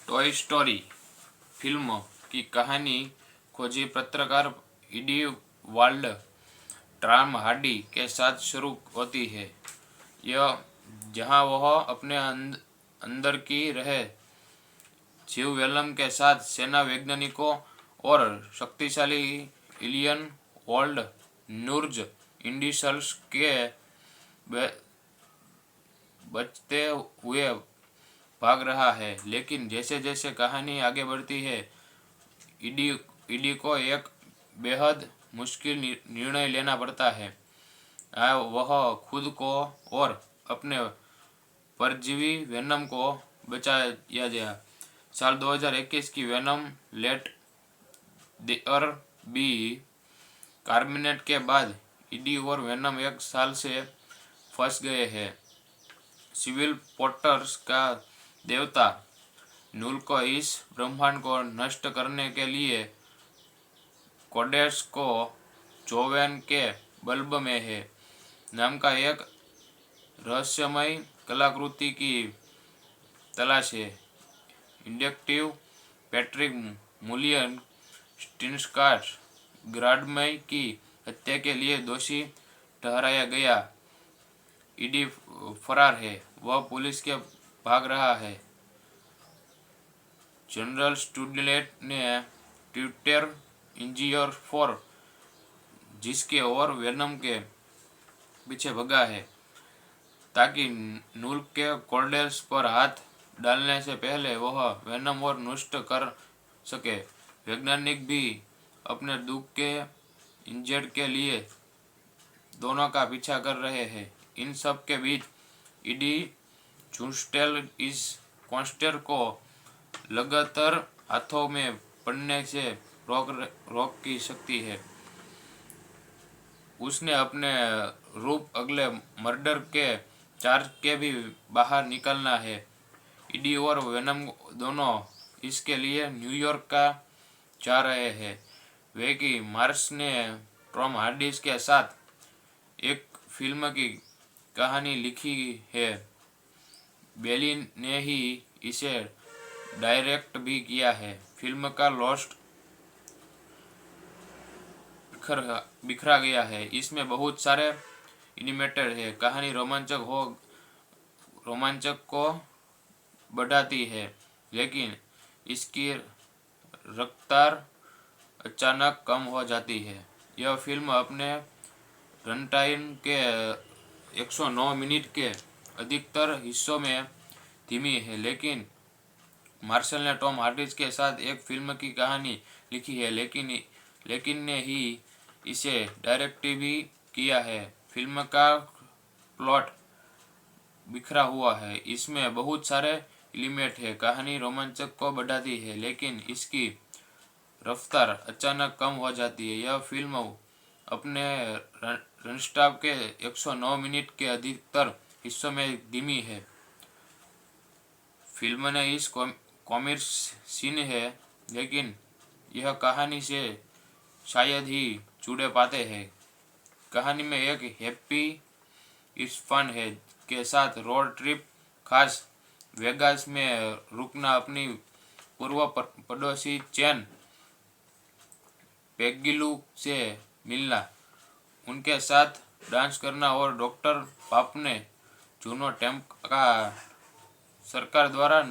Toy story film की कहानी खोजी पत्रकार ईडी वाल्ड टॉम हार्डी के साथ शुरू होती है। यह जहां वह अपने अंदर की रहे जीव वेलम के साथ सेना वैज्ञानिकों और शक्तिशाली एलियन वर्ल्ड नूर्ज इंडिसल्स के बचते हुए भाग रहा है। लेकिन जैसे जैसे कहानी आगे बढ़ती है, ईडी को एक बेहद मुश्किल निर्णय लेना पड़ता है। वह खुद को और अपने परजीवी वेनम को बचाया गया। साल 2021 की वेनम लेट देयर बी कार्मिनेट के बाद ईडी और वेनम एक साल से फंस गए हैं। सिविल पोर्टर्स का देवता नूल को इस ब्रह्मांड को नष्ट करने के लिए कोडेस को जोवेन के बल्ब में है नाम का एक रहस्यमय कलाकृति की तलाश है। इंडक्टिव पैट्रिक मुलियन स्टिनस्काट ग्राडमय की हत्या के लिए दोषी ठहराया गया। ईडी फरार है, वह पुलिस के भाग रहा है। जनरल स्टूडेंट ने ट्विटर इंजीनियर फॉर जिसके और वेनम के पीछे भगा है ताकि नूल के कोर्डेल्स पर हाथ डालने से पहले वह वेनम और नष्ट कर सके। वैज्ञानिक भी अपने दुख के इंजेक्ट के लिए दोनों का पीछा कर रहे हैं। इन सब के बीच ईडी जूस्टेल इस कॉन्स्टेर को लगातार हाथों में पड़ने से रोक की सकती है। उसने अपने रूप अगले मर्डर के चार्ज के भी बाहर निकलना है। ईडी और वेनम दोनों इसके लिए न्यूयॉर्क का जा रहे हैं। वे की मार्स ने टॉम हार्डी के साथ एक फिल्म की कहानी लिखी है। बेली ने ही इसे डायरेक्ट भी किया है। फिल्म का लॉस्ट बिखरा गया है। इसमें बहुत सारे एनिमेटेड है। कहानी रोमांचक को बढ़ाती है, लेकिन इसकी रफ्तार अचानक कम हो जाती है। यह फिल्म अपने रनटाइम के 109 मिनट के अधिकतर हिस्सों में धीमी है, लेकिन मार्शल ने टॉम हार्डी के साथ एक फिल्म की कहानी लिखी है, लेकिन ने ही इसे डायरेक्ट भी किया है। फिल्म का प्लॉट बिखरा हुआ है। इसमें बहुत सारे एलिमेंट है। कहानी रोमांचक को बढ़ाती है, लेकिन इसकी रफ्तार अचानक कम हो जाती है। यह फिल्म अपने रनटाइम के 109 मिनट के अधिकतर हिस्सों में धीमी है। फिल्म ने इस कॉमिक सीन है, लेकिन यह कहानी से शायद ही जुड़े पाते हैं। कहानी में एक हैप्पी इस फन है के साथ रोड ट्रिप, खास वेगास में रुकना, अपनी पूर्व पड़ोसी चैन पेगिलू से मिलना, उनके साथ डांस करना और डॉक्टर पाप ने जूनो टेम्प का सरकार द्वारा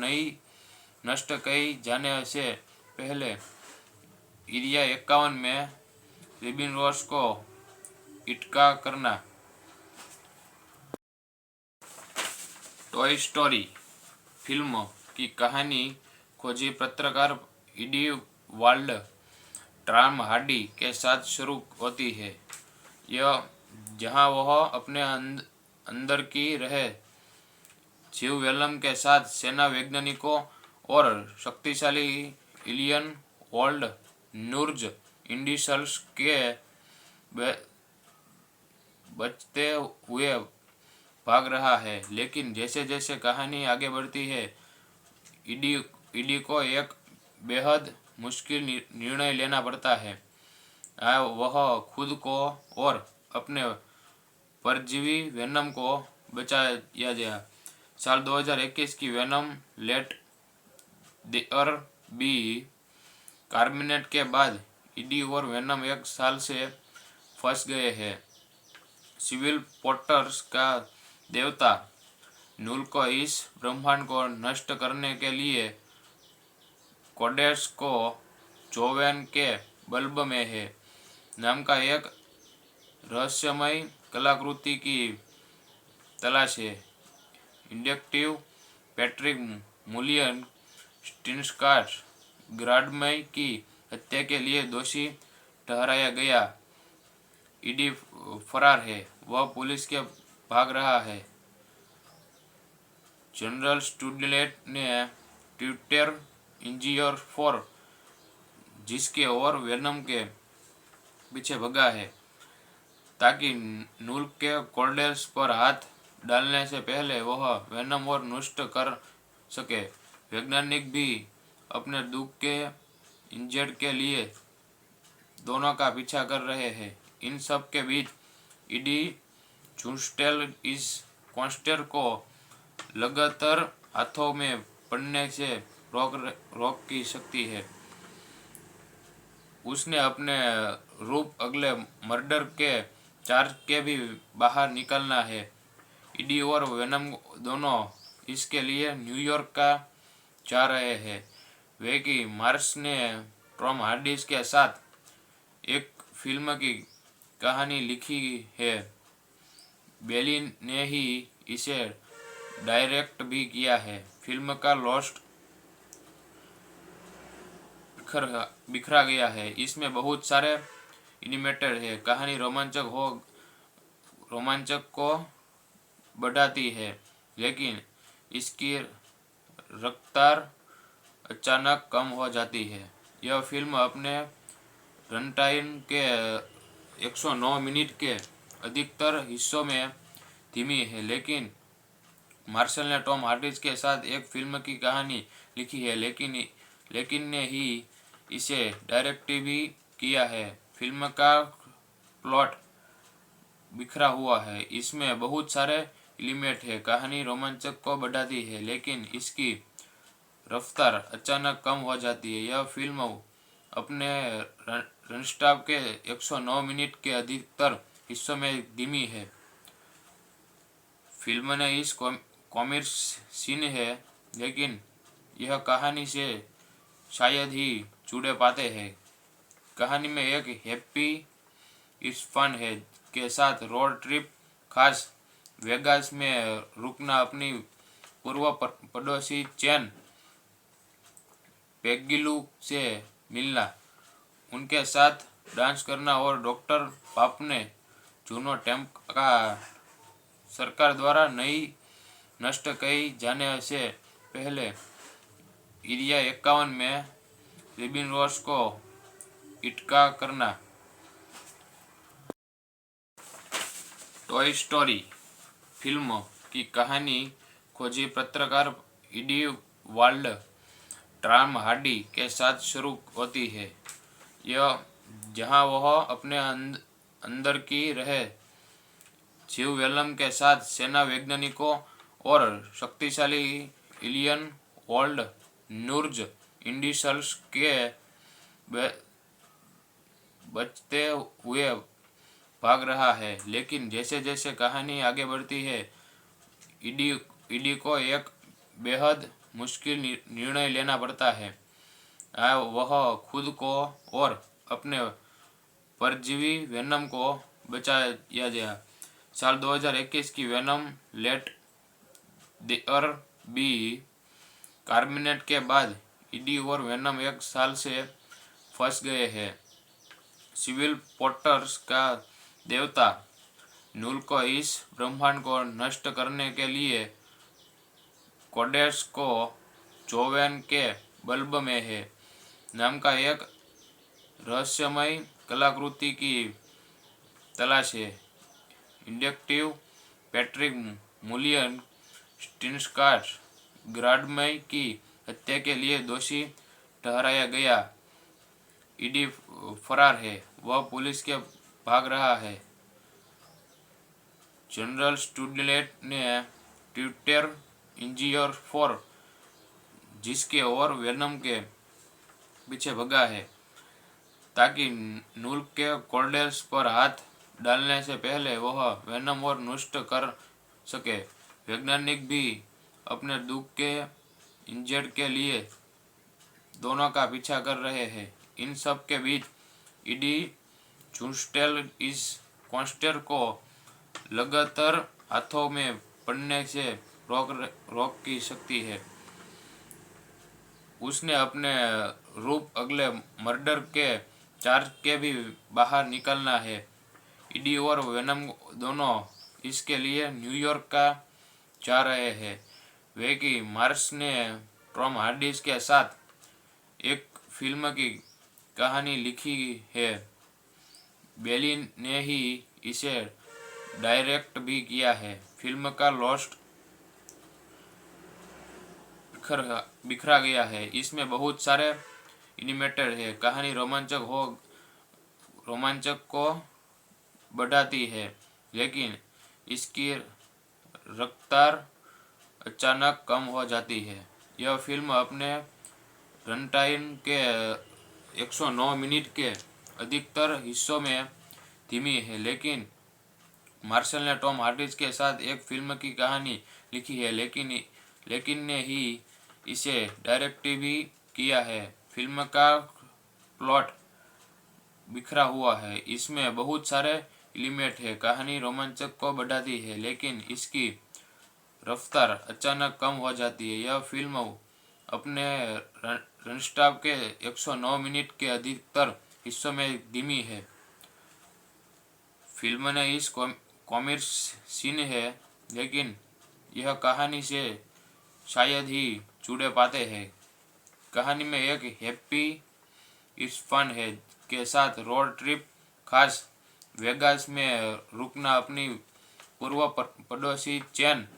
नष्ट कई जाने से पहले एरिया 51 में रिबिन रोस को इटका करना। टॉय स्टोरी फिल्म की कहानी खोजी पत्रकार ईडी वाल्ड टॉम हार्डी के साथ शुरू होती है। यह जहां वह अपने अंदर की रहे जीव वेलम के साथ सेना वैज्ञानिकों और शक्तिशाली एलियन वर्ल्ड नूर्ज इंडिसल्स के बचते हुए भाग रहा है। लेकिन जैसे जैसे कहानी आगे बढ़ती है, ईडी को एक बेहद मुश्किल निर्णय लेना पड़ता है। वह खुद को और अपने परजीवी वेनम को बचाया गया। साल 2021 की वेनम लेट देयर बी कार्मिनेट के बाद ईडी और वेनम 1 साल से फंस गए हैं। सिविल पोर्टर्स का देवता नूल को इस ब्रह्मांड को नष्ट करने के लिए कोडेक्स को जोवेन के बल्ब में है नाम का एक रहस्यमय कलाकृति की तलाश है। इंडक्टिव पैट्रिक मुलियन स्टिनस्काट ग्राडमय की हत्या के लिए दोषी ठहराया गया। ईडी फरार है, वह पुलिस के भाग रहा है। जनरल स्टूडेंट ने ट्विटर इंजीनियर फॉर जिसके और वेनम के पीछे भगा है ताकि नूल के कोर्डेल्स पर हाथ डालने से पहले वह वेनम और नष्ट कर सके। वैज्ञानिक भी अपने दुख के इंजर्ड के लिए दोनों का पीछा कर रहे हैं। इन सब के बीच ईडी जूस्टेल इस कॉन्स्टेर को लगातार हाथों में पड़ने से रोक की सकती है। उसने अपने रूप अगले मर्डर के चार्ज के भी बाहर निकलना है। ईडी और वेनम दोनों इसके लिए न्यूयॉर्क का जा रहे हैं। वे कि मार्स ने टॉम हार्डी के साथ एक फिल्म की कहानी लिखी है। बेली ने ही इसे डायरेक्ट भी किया है। फिल्म का लॉस्ट बिखरा गया है। इसमें बहुत सारे एनिमेटेड है। कहानी रोमांचक को बढ़ाती है, लेकिन इसकी रफ्तार अचानक कम हो जाती है। यह फिल्म अपने रनटाइम के 109 मिनट के अधिकतर हिस्सों में धीमी है, लेकिन मार्शल ने टॉम हार्डी के साथ एक फिल्म की कहानी लिखी है, लेकिन ने ही इसे डायरेक्ट भी किया है। फिल्म का प्लॉट बिखरा हुआ है। इसमें बहुत सारे एलिमेंट है। कहानी रोमांचक को बढ़ाती है, लेकिन इसकी रफ्तार अचानक कम हो जाती है। यह फिल्म अपने रनस्टाप के 109 मिनट के अधिकतर हिस्सों में धीमी है। फिल्म ने इस कॉमिक सीन है, लेकिन यह कहानी से शायद ही जुड़े पाते हैं। कहानी में एक हैप्पी इस फन है के साथ रोड ट्रिप, खास वेगास में रुकना, अपनी पूर्व पड़ोसी चैन पेगिलू से मिलना, उनके साथ डांस करना और डॉक्टर पाप ने जूनो टेम्प का सरकार द्वारा नई नष्ट कई जाने से पहले एरिया 51 में लिबिन रोस को इटका करना। टॉय स्टोरी फिल्म की कहानी खोजी पत्रकार ईडी वाल्ड टॉम हार्डी के साथ शुरू होती है। यह जहां वह अपने अंदर की रहे जीव वेलम के साथ सेना वैज्ञानिकों और शक्तिशाली एलियन वर्ल्ड नूर्ज इंडिसल्स के बचते हुए भाग रहा है। लेकिन जैसे जैसे कहानी आगे बढ़ती है, ईडी को एक बेहद मुश्किल निर्णय लेना पड़ता है। वह खुद को और अपने परजीवी वेनम को बचाया गया। साल 2021 की वेनम लेट देयर बी कार्मिनेट के बाद ईडी और वेनम 1 साल से फंस गए हैं। सिविल पोर्टर्स का देवता नूल को इस ब्रह्मांड को नष्ट करने के लिए कोडेक्स को जोवेन के बल्ब में है नाम का एक रहस्यमय कलाकृति की तलाश है। इंडक्टिव पैट्रिक मुलियन स्टिनस्काट ग्राडमय की हत्या के लिए दोषी ठहराया गया। ईडी फरार है, वह पुलिस के भाग रहा है। जनरल स्टूडेंट ने ट्विटर इंजीनियर फॉर जिसके और वेनम के पीछे भगा है ताकि नूल के कॉर्डेल्स पर हाथ डालने से पहले वह वेनम और नष्ट कर सके। वैज्ञानिक भी अपने दुख के इंजेक्ट के लिए दोनों का पीछा कर रहे हैं। इन सब के बीच ईडी चुस्टेल इस कॉन्स्टेर को लगातार हाथों में पड़ने से रोक की सकती है। उसने अपने रूप अगले मर्डर के चार्ज के भी बाहर निकलना है। ईडी और वेनम दोनों इसके लिए न्यूयॉर्क का जा रहे हैं। वे कि मार्स ने टॉम हार्डी के साथ एक फिल्म की कहानी लिखी है। बेली ने ही इसे डायरेक्ट भी किया है। फिल्म का लॉस्ट बिखरा गया है। इसमें बहुत सारे एनिमेटेड है। कहानी रोमांचक को बढ़ाती है, लेकिन इसकी रफ्तार अचानक कम हो जाती है। यह फिल्म अपने रनटाइम के 109 मिनट के अधिकतर हिस्सों में धीमी है, लेकिन मार्शल ने टॉम हार्डी के साथ एक फिल्म की कहानी लिखी है, लेकिन ने ही इसे डायरेक्ट भी किया है। फिल्म का प्लॉट बिखरा हुआ है। इसमें बहुत सारे एलिमेंट है। कहानी रोमांचक को बढ़ाती है, लेकिन इसकी रफ्तार अचानक कम हो जाती है। यह फिल्म अपने रनटाइम के 109 मिनट के अधिकतर हिस्सों में धीमी है। फिल्म ने इस कॉमिक सीन है, लेकिन यह कहानी से शायद ही जुड़े पाते हैं। कहानी में एक हैप्पी इस फन है के साथ रोड ट्रिप, खास वेगास में रुकना, अपनी पूर्व पड़ोसी चैन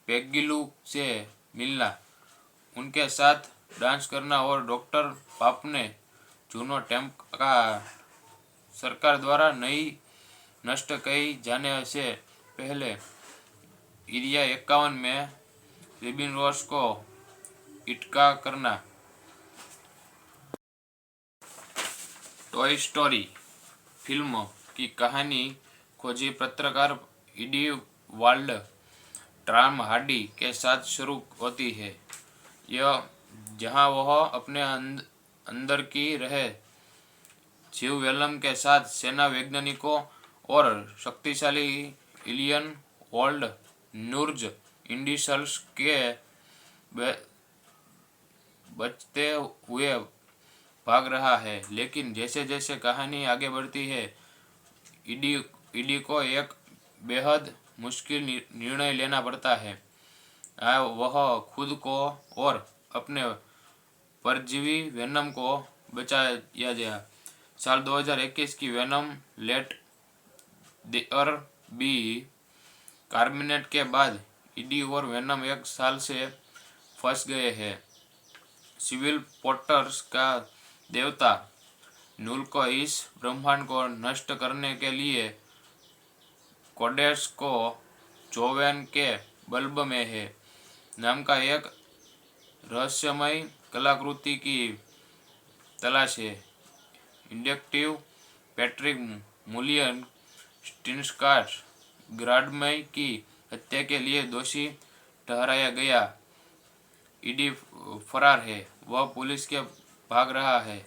पेगिलू से मिलना, उनके साथ डांस करना और डॉक्टर पापने जूनो टेम्प का सरकार द्वारा नई नष्ट कई जाने से पहले एरिया 51 में रिबिन रोस को इटका करना। टॉय स्टोरी फिल्म की कहानी खोजी पत्रकार ईडी वाल्ड टॉम हार्डी के साथ शुरू होती है। यह जहां वह अपने अंदर की रहे जीव वेलम के साथ सेना वैज्ञानिकों और शक्तिशाली एलियन वर्ल्ड नूर्ज इंडिसल्स के बचते हुए भाग रहा है। लेकिन जैसे जैसे कहानी आगे बढ़ती है, ईडी को एक बेहद मुश्किल निर्णय लेना पड़ता है। वह खुद को और अपने परजीवी वेनम को बचाया गया। साल 2021 की वेनम लेट देयर बी कार्मिनेट के बाद ईडी और वेनम एक साल से फंस गए हैं। सिविल पोर्टर्स का देवता नूल को इस ब्रह्मांड को नष्ट करने के लिए कोडेस को जोवेन के बल्ब में है नाम का एक रहस्यमय कलाकृति की तलाश है। इंडक्टिव पैट्रिक मुलियन स्टिनस्काट ग्राडमय की हत्या के लिए दोषी ठहराया गया। ईडी फरार है, वह पुलिस के भाग रहा है।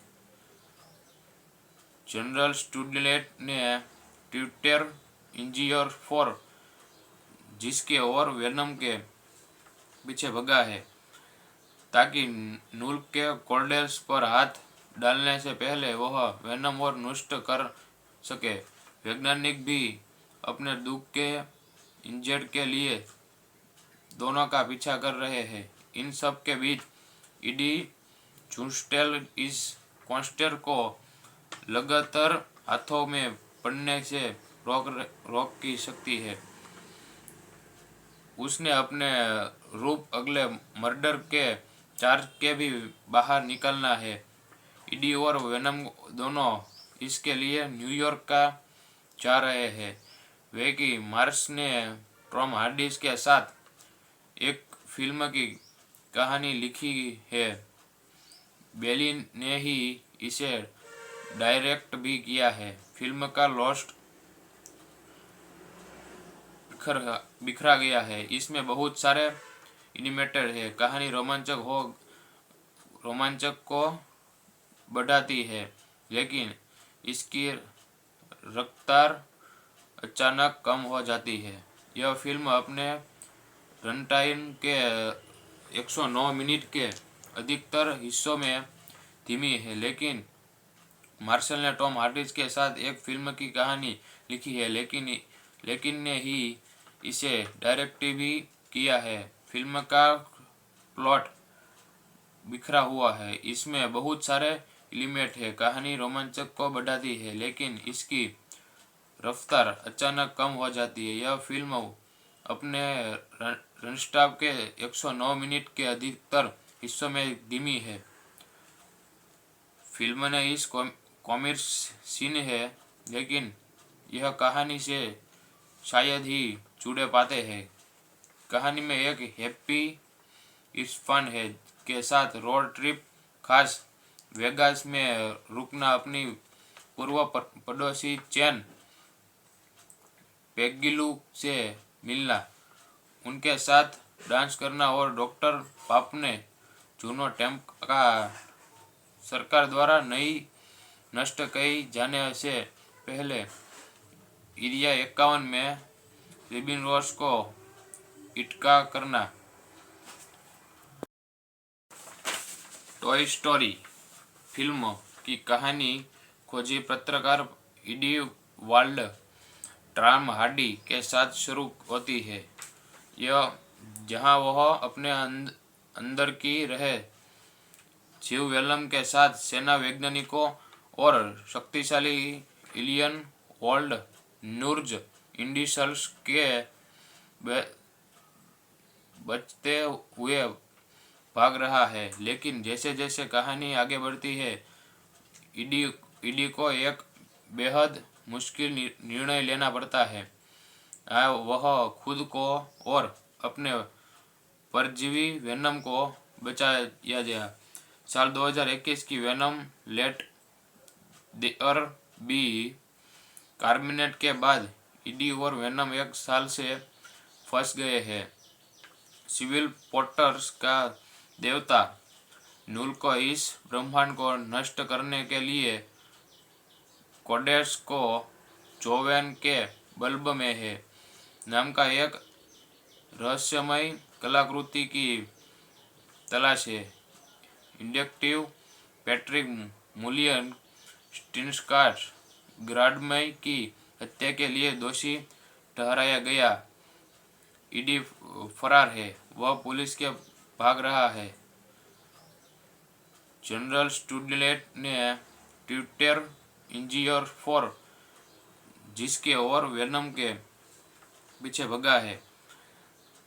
जनरल स्टूडेंट ने ट्विटर इंजीनियर फॉर जिसके और वेनम के पीछे भगा है ताकि नूल के कॉर्डेल्स पर हाथ डालने से पहले वह वेनम और नष्ट कर सके। वैज्ञानिक भी अपने दुख के इंजेक्ट के लिए दोनों का पीछा कर रहे हैं। इन सब के बीच ईडी चुस्टेल इस कॉन्स्टेर को लगातार हाथों में पड़ने से रोक की सकती है। उसने अपने रूप अगले मर्डर के चार्ज के भी बाहर निकलना है। ईडी और वेनम दोनों इसके लिए न्यूयॉर्क का जा रहे हैं। वे कि मार्स ने टॉम हार्डी के साथ एक फिल्म की कहानी लिखी है। बेली ने ही इसे डायरेक्ट भी किया है। फिल्म का लॉस्ट बिखरा गया है। इसमें बहुत सारे एनिमेटेड है। कहानी रोमांचक को बढ़ाती है, लेकिन इसकी रफ्तार अचानक कम हो जाती है। यह फिल्म अपने रन टाइम के 109 मिनट के अधिकतर हिस्सों में धीमी है, लेकिन मार्शल ने टॉम हार्डी के साथ एक फिल्म की कहानी लिखी है, लेकिन ने ही इसे डायरेक्ट भी किया है। फिल्म का प्लॉट बिखरा हुआ है। इसमें बहुत सारे एलिमेंट है। कहानी रोमांचक को बढ़ाती है, लेकिन इसकी रफ्तार अचानक कम हो जाती है। यह फिल्म अपने रनस्टाप के 109 मिनट के अधिकतर हिस्सों में धीमी है। फिल्म ने इस कॉमिक सीन है, लेकिन यह कहानी से शायद ही जुड़े पाते हैं। कहानी में एक हैप्पी इस फन है के साथ रोड ट्रिप, खास वेगास में रुकना, अपनी पूर्व पड़ोसी चैन पेगिलू से मिलना, उनके साथ डांस करना और डॉक्टर पापने जूनो टेम्प का सरकार द्वारा नई नष्ट कई जाने से पहले एरिया 51 में रिबिन रोस को इटका करना। टॉय स्टोरी फिल्म की कहानी खोजी पत्रकार इडी वाल्ड टॉम हार्डी के साथ शुरू होती है। यह जहां वह अपने अंदर की रहे जीव वेलम के साथ सेना वैज्ञानिकों और शक्तिशाली एलियन वर्ल्ड नूर्ज इंडिसल्स के बचते हुए भाग रहा है। लेकिन जैसे जैसे कहानी आगे बढ़ती है, ईडी को एक बेहद मुश्किल निर्णय लेना पड़ता है। वह खुद को और अपने परजीवी वेनम को बचाया गया। साल 2021 की वेनम लेट देयर बी कार्मिनेट के बाद ईडी और वेनम एक साल से फंस गए हैं। सिविल पोर्टर्स का देवता नूल को इस ब्रह्मांड को नष्ट करने के लिए कोडेस को जोवेन के बल्ब में है नाम का एक रहस्यमय कलाकृति की तलाश है। इंडक्टिव पैट्रिक मुलियन स्टिनस्कार्स ग्राडमय की हत्या के लिए दोषी ठहराया गया। ईडी फरार है, वह पुलिस के भाग रहा है। जनरल स्टूडेंट ने ट्विटर इंजीनियर फॉर जिसके और वेनम के पीछे भगा है,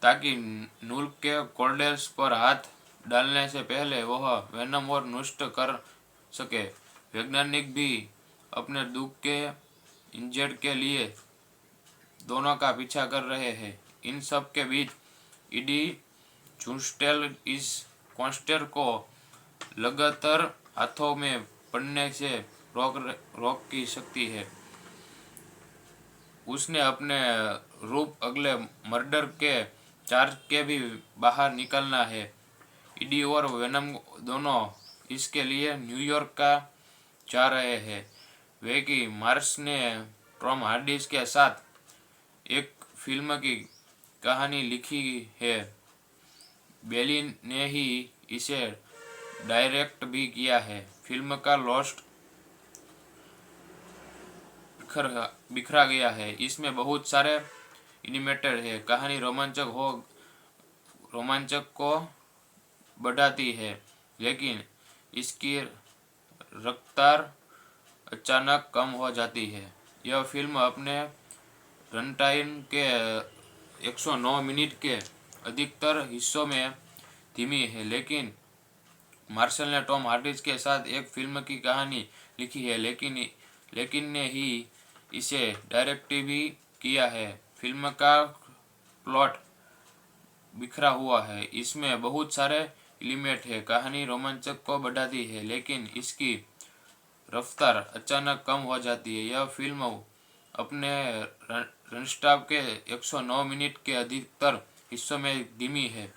ताकि नूल के कोर्डेल्स पर हाथ डालने से पहले वह वेनम और नष्ट कर सके। वैज्ञानिक भी अपने दुख के इंजर्ड के लिए दोनों का पीछा कर रहे हैं। इन सब के बीच ईडी जूस्टेल इस कॉन्स्टेर को लगातार हाथों में पड़ने से रोक की सकती है। उसने अपने रूप अगले मर्डर के चार्ज के भी बाहर निकलना है। ईडी और वेनम दोनों इसके लिए न्यूयॉर्क का जा रहे हैं। वे कि मार्स ने टॉम हार्डी के साथ एक फिल्म की कहानी लिखी है। बेली ने ही इसे डायरेक्ट भी किया है। फिल्म का लॉस्ट बिखरा गया है। इसमें बहुत सारे एनिमेटेड है। कहानी रोमांचक को बढ़ाती है, लेकिन इसकी रफ्तार अचानक कम हो जाती है। यह फिल्म अपने रन टाइम के 109 मिनट के अधिकतर हिस्सों में धीमी है, लेकिन मार्शल ने टॉम हार्डी के साथ एक फिल्म की कहानी लिखी है, लेकिन ने ही इसे डायरेक्ट भी किया है। फिल्म का प्लॉट बिखरा हुआ है। इसमें बहुत सारे एलिमेंट है। कहानी रोमांचक को बढ़ाती है लेकिन इसकी रफ्तार अचानक कम हो जाती है। यह फिल्म अपने रनस्टाप के 109 मिनट के अधिकतर हिस्सों में धीमी है।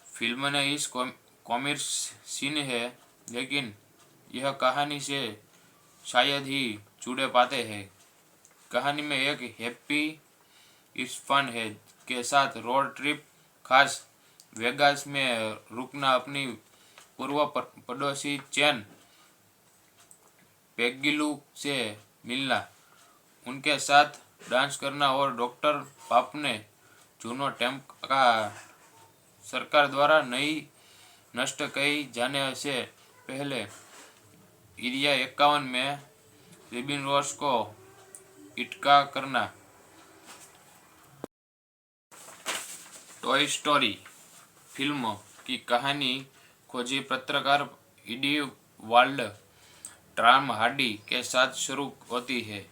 फिल्म ने इस कॉमिक सीन है लेकिन यह कहानी से शायद ही जुड़े पाते हैं। कहानी में एक हैप्पी इस फन है के साथ रोड ट्रिप, खास वेगास में रुकना, अपनी पूर्व पड़ोसी चैन पेग्गिलू से मिलना, उनके साथ डांस करना और डॉक्टर पाप ने जूनो टेम्प का सरकार द्वारा नई नष्ट कई जाने से पहले एरिया 51 में रिबिन रोस को इटका करना। टॉय स्टोरी फिल्म की कहानी खोजी पत्रकार इडी वाल्ड टॉम हार्डी के साथ शुरू होती है।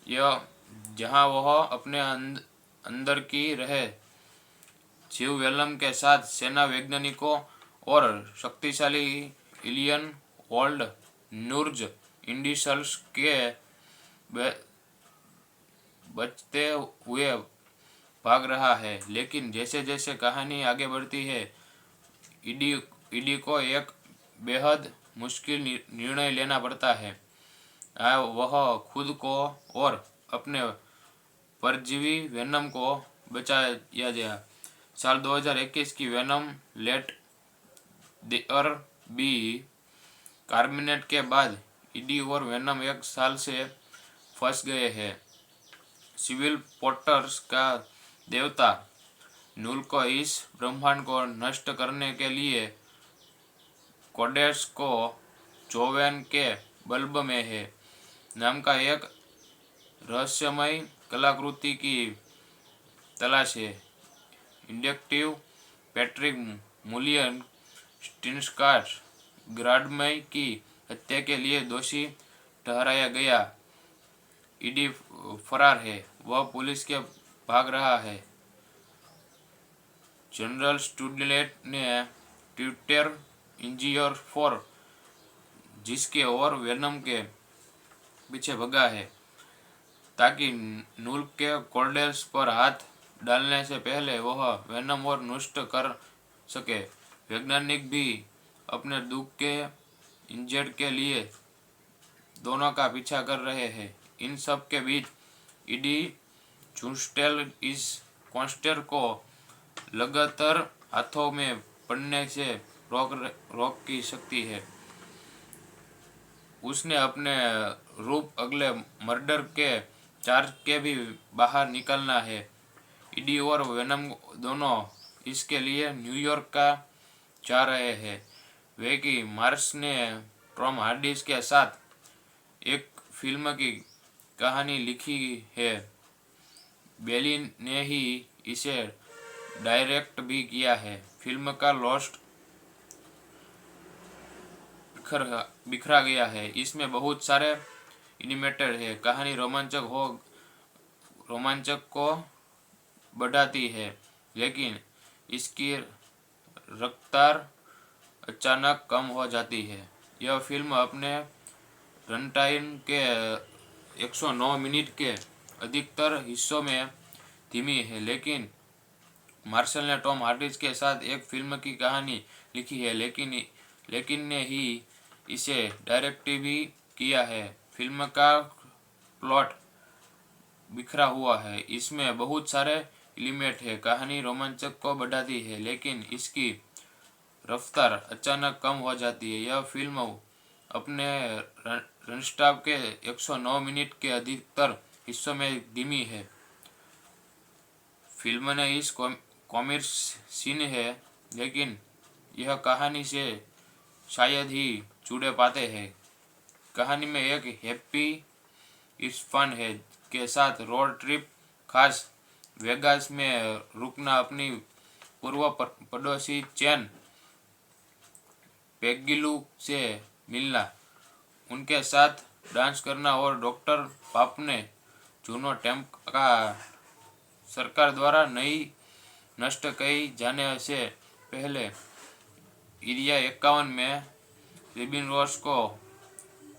यह जहां वह अपने अंदर की रहे जीव वेलम के साथ सेना वैज्ञानिकों और शक्तिशाली एलियन वर्ल्ड नूर्ज इंडिसल्स के बचते हुए भाग रहा है। लेकिन जैसे जैसे कहानी आगे बढ़ती है, ईडी को एक बेहद मुश्किल निर्णय लेना पड़ता है। वह खुद को और अपने परजीवी वेनम को बचाया गया। साल 2021 की वेनम लेट देयर बी कार्मिनेट के बाद ईडी और वेनम एक साल से फंस गए हैं। सिविल पोर्टर्स का देवता नूल को इस ब्रह्मांड को नष्ट करने के लिए कोडेस को जोवेन के बल्ब में है नाम का एक रहस्यमय कलाकृति की तलाश है। इंडक्टिव पैट्रिक मुलियन स्टिनस्काट ग्राडमय की हत्या के लिए दोषी ठहराया गया। ईडी फरार है, वह पुलिस के भाग रहा है। जनरल स्टूडेंट ने ट्विटर इंजीनियर फोर जिसके और वेनम के पीछे भगा है ताकि नूल के कोर्डेल्स पर हाथ डालने से पहले वह वेनम और नष्ट कर सके। वैज्ञानिक भी अपने दुख के इंजेक्ट के लिए दोनों का पीछा कर रहे हैं। इन सब के बीच ईडी जूस्टेल इस कॉन्स्टेर को लगातार हाथों में पड़ने से रोक की सकती है। उसने अपने रूप अगले मर्डर के चार्ज के भी बाहर निकलना है। ईडी और वेनम दोनों इसके लिए न्यूयॉर्क का जा रहे हैं। वे कि मार्स ने टॉम हार्डी के साथ एक फिल्म की कहानी लिखी है। बेली ने ही इसे डायरेक्ट भी किया है। फिल्म का लॉस्ट बिखरा गया है। इसमें बहुत सारे एनिमेटेड है। कहानी रोमांचक को बढ़ाती है लेकिन इसकी रफ्तार अचानक कम हो जाती है। यह फिल्म अपने रनटाइम के 109 मिनट के अधिकतर हिस्सों में धीमी है लेकिन मार्शल ने टॉम हार्डी के साथ एक फिल्म की कहानी लिखी है लेकिन ने ही इसे डायरेक्ट भी किया है। फिल्म का प्लॉट बिखरा हुआ है। इसमें बहुत सारे एलिमेंट है। कहानी रोमांचक को बढ़ाती है लेकिन इसकी रफ्तार अचानक कम हो जाती है। यह फिल्म अपने रनस्टाप के 109 मिनट के अधिकतर हिस्सों में धीमी है। फिल्म ने इस कॉमिक सीन है लेकिन यह कहानी से शायद ही जुड़े पाते हैं। कहानी में एक हैप्पी इस फन है के साथ रोड ट्रिप, खास वेगास में रुकना, अपनी पूर्व पड़ोसी चैन पेग्गिलू से मिलना, उनके साथ डांस करना और डॉक्टर पाप ने जूनो टेम्प का सरकार द्वारा नई नष्ट कई जाने से पहले एरिया 51 में रिबिन रोस को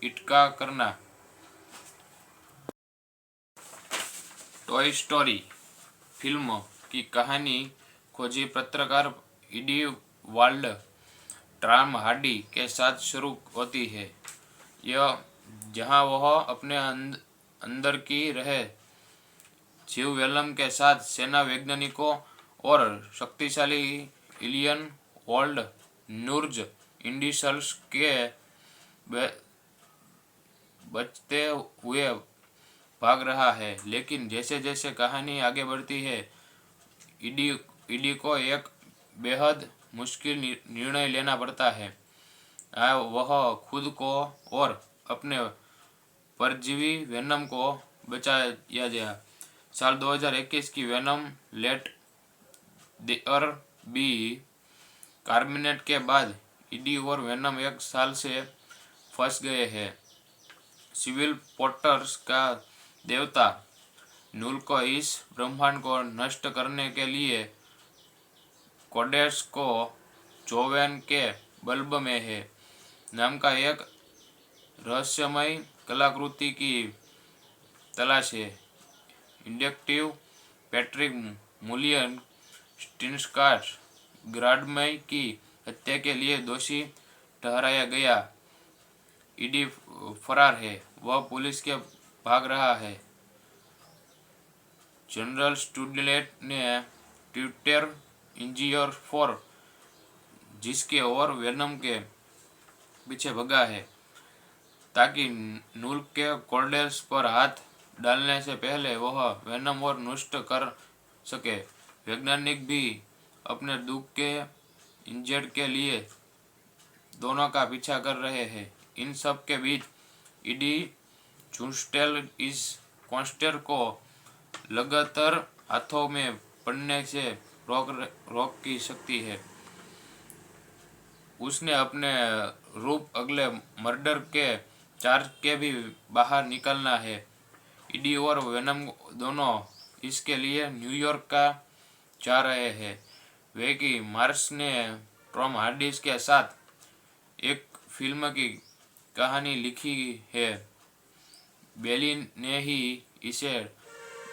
इटका करना। टॉय स्टोरी फिल्म की कहानी खोजी पत्रकार ईडी वाल्ड टॉम हार्डी के साथ शुरू होती है। यह जहां वह अपने अंदर की रहे जीव वेलम के साथ सेना वैज्ञानिकों और शक्तिशाली एलियन वर्ल्ड नूर्ज इंडिसल्स के बचते हुए भाग रहा है। लेकिन जैसे जैसे कहानी आगे बढ़ती है, ईडी को एक बेहद मुश्किल निर्णय लेना पड़ता है। वह खुद को और अपने परजीवी वेनम को बचाया गया। साल 2021 की वेनम लेट देयर बी कार्मिनेट के बाद ईडी और वेनम एक साल से फंस गए हैं। सिविल पोर्टर्स का देवता नूल को इस ब्रह्मांड को नष्ट करने के लिए कोडेस को जोवेन के बल्ब में है नाम का एक रहस्यमय कलाकृति की तलाश है। इंडक्टिव पैट्रिक मुलियन स्टिनस्काट ग्राडमय की हत्या के लिए दोषी ठहराया गया। ईडी फरार है, वह पुलिस के भाग रहा है। जनरल स्टूडेंट ने ट्विटर इंजीनियर फॉर जिसके और वेनम के पीछे भगा है ताकि नूल के कोर्डेल्स पर हाथ डालने से पहले वह वेनम और नष्ट कर सके। वैज्ञानिक भी अपने दुख के इंजर्ड के लिए दोनों का पीछा कर रहे हैं। इन सब के बीच ईडी जूस्टेल इस कॉन्स्टेर को लगातार हाथों में पड़ने से रोक की सकती है। उसने अपने रूप अगले मर्डर के चार्ज के भी बाहर निकलना है। ईडी और वेनम दोनों इसके लिए न्यूयॉर्क का जा रहे हैं। वे कि मार्स ने टॉम हार्डी के साथ एक फिल्म की कहानी लिखी है। बेली ने ही इसे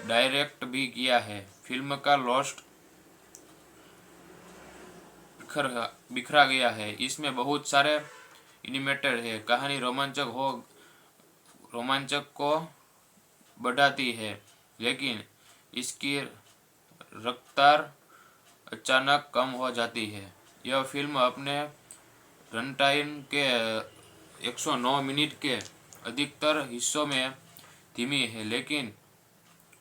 डायरेक्ट भी किया है। फिल्म का लॉस्ट बिखरा गया है। इसमें बहुत सारे एनिमेटेड है। कहानी रोमांचक को बढ़ाती है, लेकिन इसकी रफ्तार अचानक कम हो जाती है। यह फिल्म अपने रनटाइम के 109 मिनट के अधिकतर हिस्सों में धीमी है, लेकिन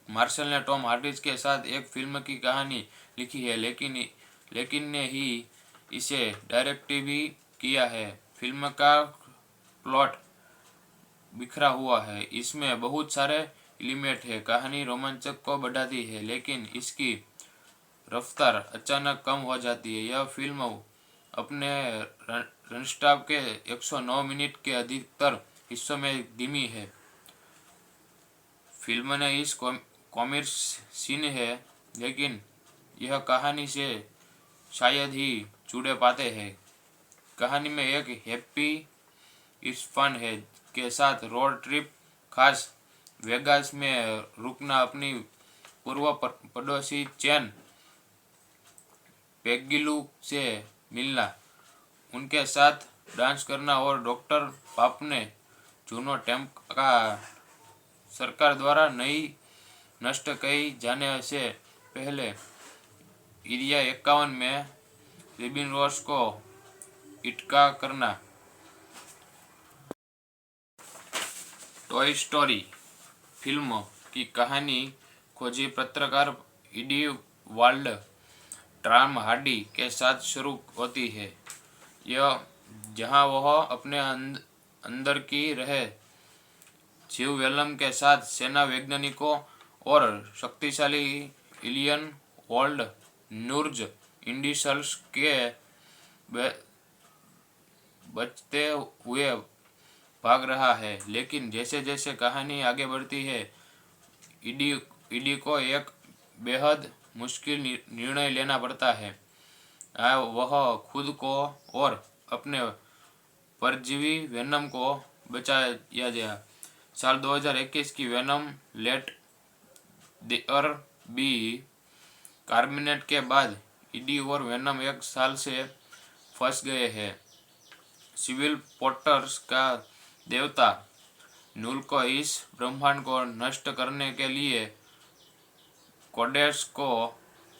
मार्शल ने टॉम हार्डी के साथ एक फिल्म की कहानी लिखी है, लेकिन ने ही इसे डायरेक्ट भी किया है। फिल्म का प्लॉट बिखरा हुआ है। इसमें बहुत सारे एलिमेंट है। कहानी रोमांचक को बढ़ाती है, लेकिन इसकी रफ्तार अचानक कम हो जाती है। यह फिल्म अपने रनस्टाप के 109 मिनट के अधिकतर हिस्सों में धीमी है। फिल्म ने इस कॉमिक सीन है, लेकिन यह कहानी से शायद ही जुड़े पाते हैं। कहानी में एक हैप्पी इस फन है के साथ रोड ट्रिप, खास वेगास में रुकना, अपनी पूर्व पड़ोसी चैन पेगिलू से मिलना, उनके साथ डांस करना और डॉक्टर पाप ने जूनो टेम्प का सरकार द्वारा नई नष्ट कई जाने से पहले एरिया 51 में रिबिन रोस को इटका करना। टॉय स्टोरी फिल्म की कहानी खोजी पत्रकार ईडी वाल्ड टॉम हार्डी के साथ शुरू होती है। यह जहां वह अपने अंदर की रहे जीव वेलम के साथ सेना वैज्ञानिकों और शक्तिशाली एलियन वर्ल्ड नूर्ज इंडिसल्स के बचते हुए भाग रहा है। लेकिन जैसे जैसे कहानी आगे बढ़ती है, ईडी को एक बेहद मुश्किल निर्णय लेना पड़ता है। वह खुद को और अपने परजीवी वेनम को बचाया गया। साल 2021 की वेनम लेट देयर बी कार्मिनेट के बाद ईडी और वेनम एक साल से फंस गए हैं। सिविल पोर्टर्स का देवता नूल को इस ब्रह्मांड को नष्ट करने के लिए कोडेक्स को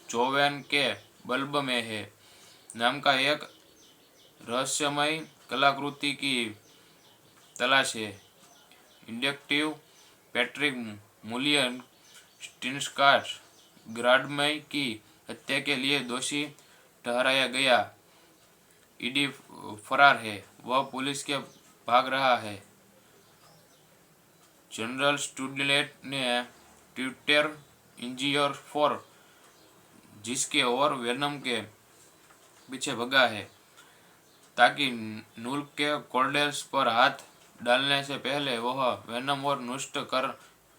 जोवेन के बल्ब में है नाम का एक रहस्यमय कलाकृति की तलाश है। इंडक्टिव पैट्रिक मुलियन स्टिनस्काट ग्राडमय की हत्या के लिए दोषी ठहराया गया। ईडी फरार है, वह पुलिस के भाग रहा है। जनरल स्टूडेंट ने ट्विटर इंजीनियर फॉर जिसके और वेनम के पीछे भगा है ताकि नूल के कोर्डेल्स पर हाथ डालने से पहले वह वेनम और नष्ट कर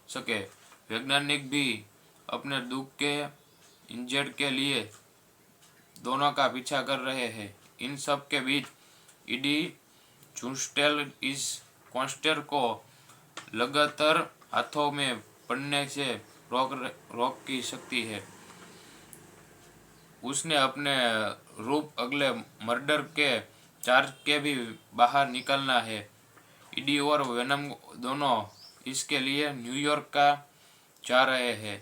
सके। वैज्ञानिक भी अपने दुख के इंजेक्ट के लिए दोनों का पीछा कर रहे हैं। इन सब के बीच ईडी जूस्टेल इस कॉन्स्टेर को लगातार हाथों में पड़ने से रोक की सकती है। उसने अपने रूप अगले मर्डर के चार्ज के भी बाहर निकलना है। ईडी और वेनम दोनों इसके लिए न्यूयॉर्क का जा रहे हैं।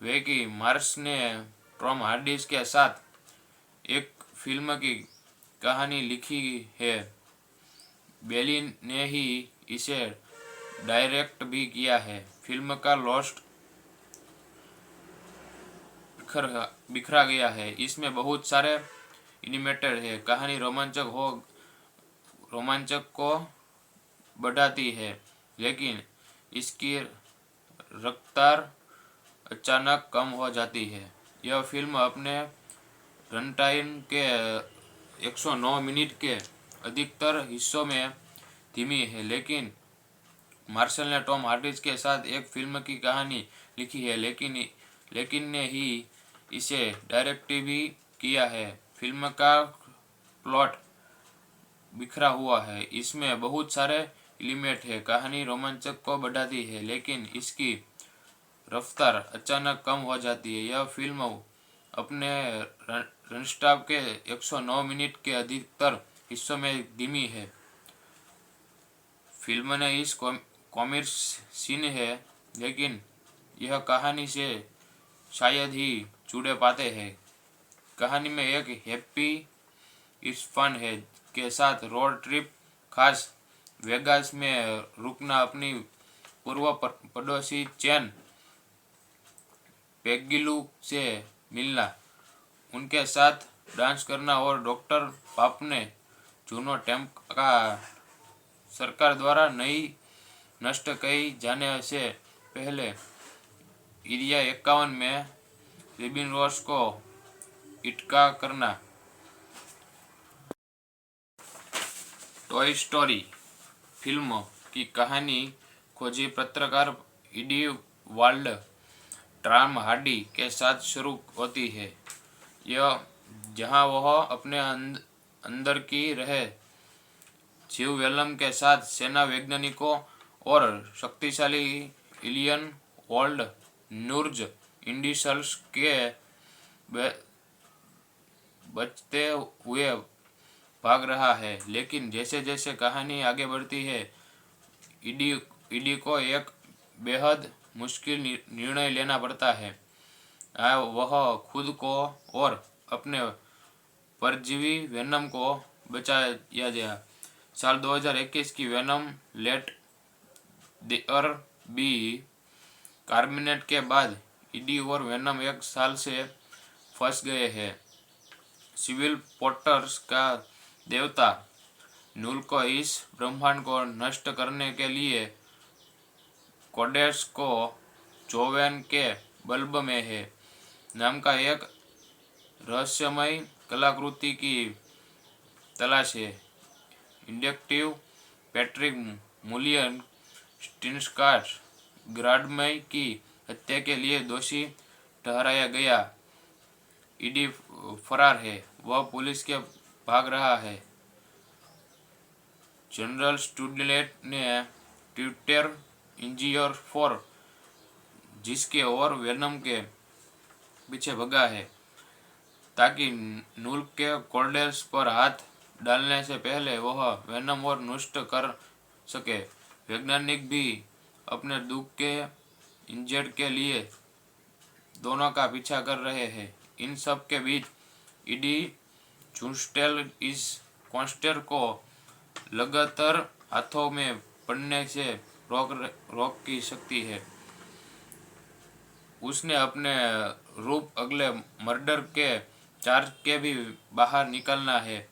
वे कि मार्स ने टॉम हार्डी के साथ एक फिल्म की कहानी लिखी है। बेली ने ही इसे डायरेक्ट भी किया है। फिल्म का लॉस्ट बिखरा गया है। इसमें बहुत सारे एनिमेटेड है। कहानी रोमांचक को बढ़ाती है, लेकिन इसकी रफ्तार अचानक कम हो जाती है। यह फिल्म अपने रनटाइम के 109 मिनट के अधिकतर हिस्सों में धीमी है, लेकिन मार्शल ने टॉम हार्डी के साथ एक फिल्म की कहानी लिखी है, लेकिन ने ही इसे डायरेक्ट भी किया है। फिल्म का प्लॉट बिखरा हुआ है। इसमें बहुत सारे एलिमेंट है। कहानी रोमांचक को बढ़ाती है, लेकिन इसकी रफ्तार अचानक कम हो जाती है। यह फिल्म अपने रनस्टाप के 109 मिनट के अधिकतर हिस्सों में धीमी है। फिल्म ने इस कॉमिक सीन है, लेकिन यह कहानी से शायद ही जुड़े पाते हैं। कहानी में एक हैप्पी इस फन है के साथ रोड ट्रिप, खास वेगास में रुकना, अपनी पूर्व पड़ोसी चैन पेगिलू से मिलना, उनके साथ डांस करना और डॉक्टर पापने जूनो टेम्प का सरकार द्वारा नई नष्ट कई जाने से पहले एरिया 51 में रिबिन रोस को इटका करना। टॉय स्टोरी फिल्म की कहानी खोजी पत्रकार ईडी वाल्ड टॉम हार्डी के साथ शुरू होती है। यह जहां वह अपने अंदर की रहे जीव वेलम के साथ सेना वैज्ञानिकों और शक्तिशाली एलियन वर्ल्ड नूर्ज इंडिसल्स के बचते हुए भाग रहा है। लेकिन जैसे जैसे कहानी आगे बढ़ती है, ईडी को एक बेहद मुश्किल निर्णय लेना पड़ता है। वह खुद को और अपने परजीवी वेनम को बचाया गया। साल 2021 की वेनम लेट देयर बी कार्मिनेट के बाद ईडी और वेनम एक साल से फंस गए हैं। सिविल पोर्टर्स का देवता नूल को इस ब्रह्मांड को नष्ट करने के लिए कोडेक्स को जोवेन के बल्ब में है नाम का एक रहस्यमय कलाकृति की तलाश है। इंडक्टिव पैट्रिक मुलियन स्टिनस्काट ग्राडमय की हत्या के लिए दोषी ठहराया गया। ईडी फरार है, वह पुलिस के भाग रहा है। जनरल स्टुडलेट ने ट्विटर इंजीनियर फोर जिसके और वेनम के पीछे भगा है ताकि नूल के कोर्डेल्स पर हाथ डालने से पहले वह वेनम और नष्ट कर सके। वैज्ञानिक भी अपने दुख के इंजेक्ट के लिए दोनों का पीछा कर रहे हैं। इन सब के बीच ईडी जूस्टेल इस कॉन्स्टेर को लगातार हाथों में पड़ने से रोक की सकती है। उसने अपने रूप अगले मर्डर के चार्ज के भी बाहर निकलना है।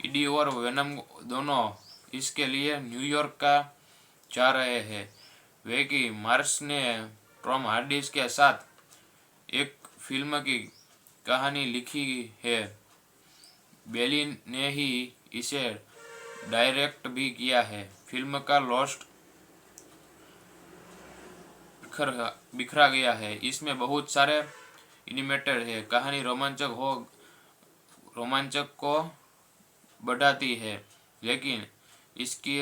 ईडी और वेनम दोनों इसके लिए न्यूयॉर्क का जा रहे हैं। वे कि मार्स ने टॉम हार्डी के साथ एक फिल्म की कहानी लिखी है। बेली ने ही इसे डायरेक्ट भी किया है। फिल्म का लॉस्ट बिखरा गया है। इसमें बहुत सारे एनिमेटेड है। कहानी रोमांचक को बढ़ाती है, लेकिन इसकी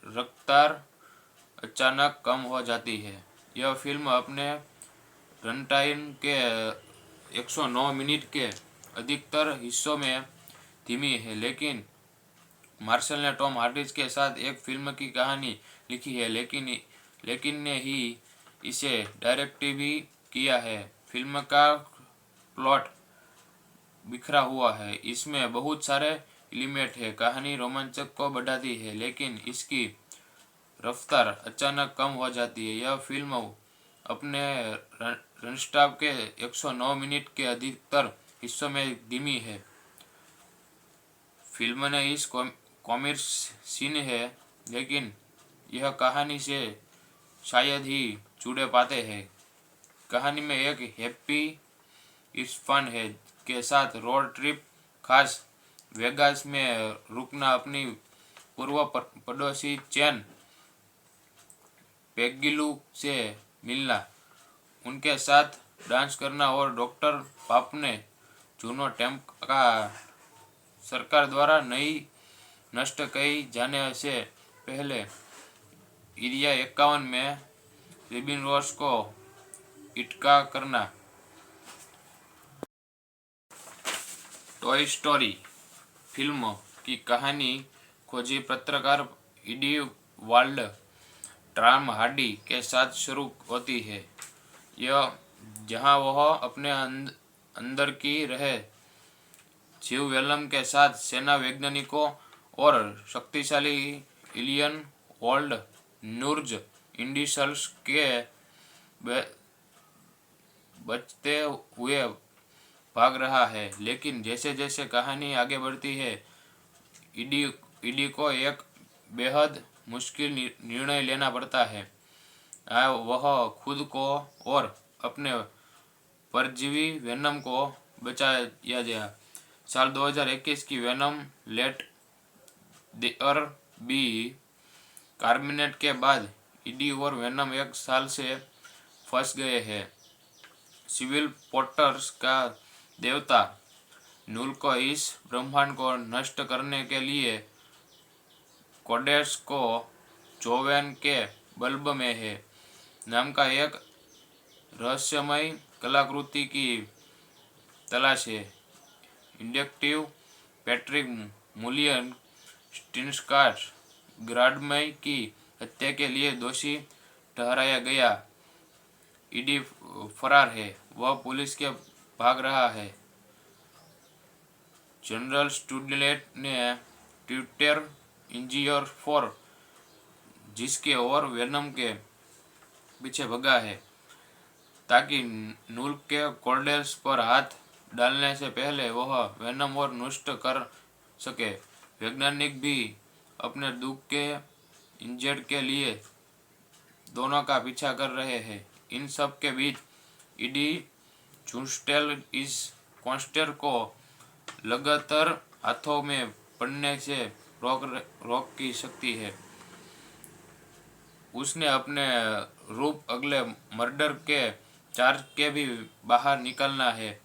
रफ्तार अचानक कम हो जाती है। यह फिल्म अपने रन टाइम के 109 मिनट के अधिकतर हिस्सों में धीमी है, लेकिन मार्शल ने टॉम हार्डी के साथ एक फिल्म की कहानी लिखी है, लेकिन ने ही इसे डायरेक्ट भी किया है। फिल्म का प्लॉट बिखरा हुआ है। इसमें बहुत सारे एलिमेंट है। कहानी रोमांचक को बढ़ाती है, लेकिन इसकी रफ्तार अचानक कम हो जाती है। यह फिल्म अपने रनस्टाप के 109 मिनट के अधिकतर हिस्सों में धीमी है। फिल्म ने इस कॉमिक सीन है, लेकिन यह कहानी से शायद ही जुड़े पाते हैं। कहानी में एक हैप्पी इस फन है के साथ रोड ट्रिप, खास वेगास में रुकना, अपनी पूर्व पड़ोसी चैन पेगिलू से मिलना, उनके साथ डांस करना और डॉक्टर पापने जूनो टेम्प का सरकार द्वारा नई नष्ट कई जाने से पहले एरिया 51 में रिबिन रोस को इटका करना। टॉय स्टोरी फिल्म की कहानी खोजी पत्रकार ईडी वाल्ड टॉम हार्डी के साथ शुरू होती है। यह जहां वह अपने अंदर की रहे जीव वेलम के साथ सेना वैज्ञानिकों और शक्तिशाली एलियन वर्ल्ड नूर्ज इंडिसल्स के बचते हुए भाग रहा है। लेकिन जैसे जैसे कहानी आगे बढ़ती है, ईडी को एक बेहद मुश्किल निर्णय लेना पड़ता है। वह खुद को और अपने परजीवी वेनम को बचाया गया। साल 2021 की वेनम लेट देयर बी कार्मिनेट के बाद ईडी और वेनम एक साल से फंस गए हैं। सिविल पोर्टर्स का देवता नूल को इस ब्रह्मांड को नष्ट करने के लिए कोडेस को जोवेन के बल्ब में है नाम का एक रहस्यमय कलाकृति की तलाश है। इंडक्टिव पैट्रिक मुलियन स्टिनस्कार्स ग्राडमय की हत्या के लिए दोषी ठहराया गया। ईडी फरार है, वह पुलिस के भाग रहा है। जनरल स्टुडलेट ने ट्विटर इंजीनियर फोर जिसके और वेनम के पीछे भगा है ताकि नूल के कोर्डेल्स पर हाथ डालने से पहले वह वेनम और नष्ट कर सके। वैज्ञानिक भी अपने दुख के इंजेक्ट के लिए दोनों का पीछा कर रहे हैं। इन सब के बीच ईडी जूस्टेल इस कॉन्स्टेर को लगातार हाथों में पड़ने से रोक की सकती है। उसने अपने रूप अगले मर्डर के चार्ज के भी बाहर निकलना है।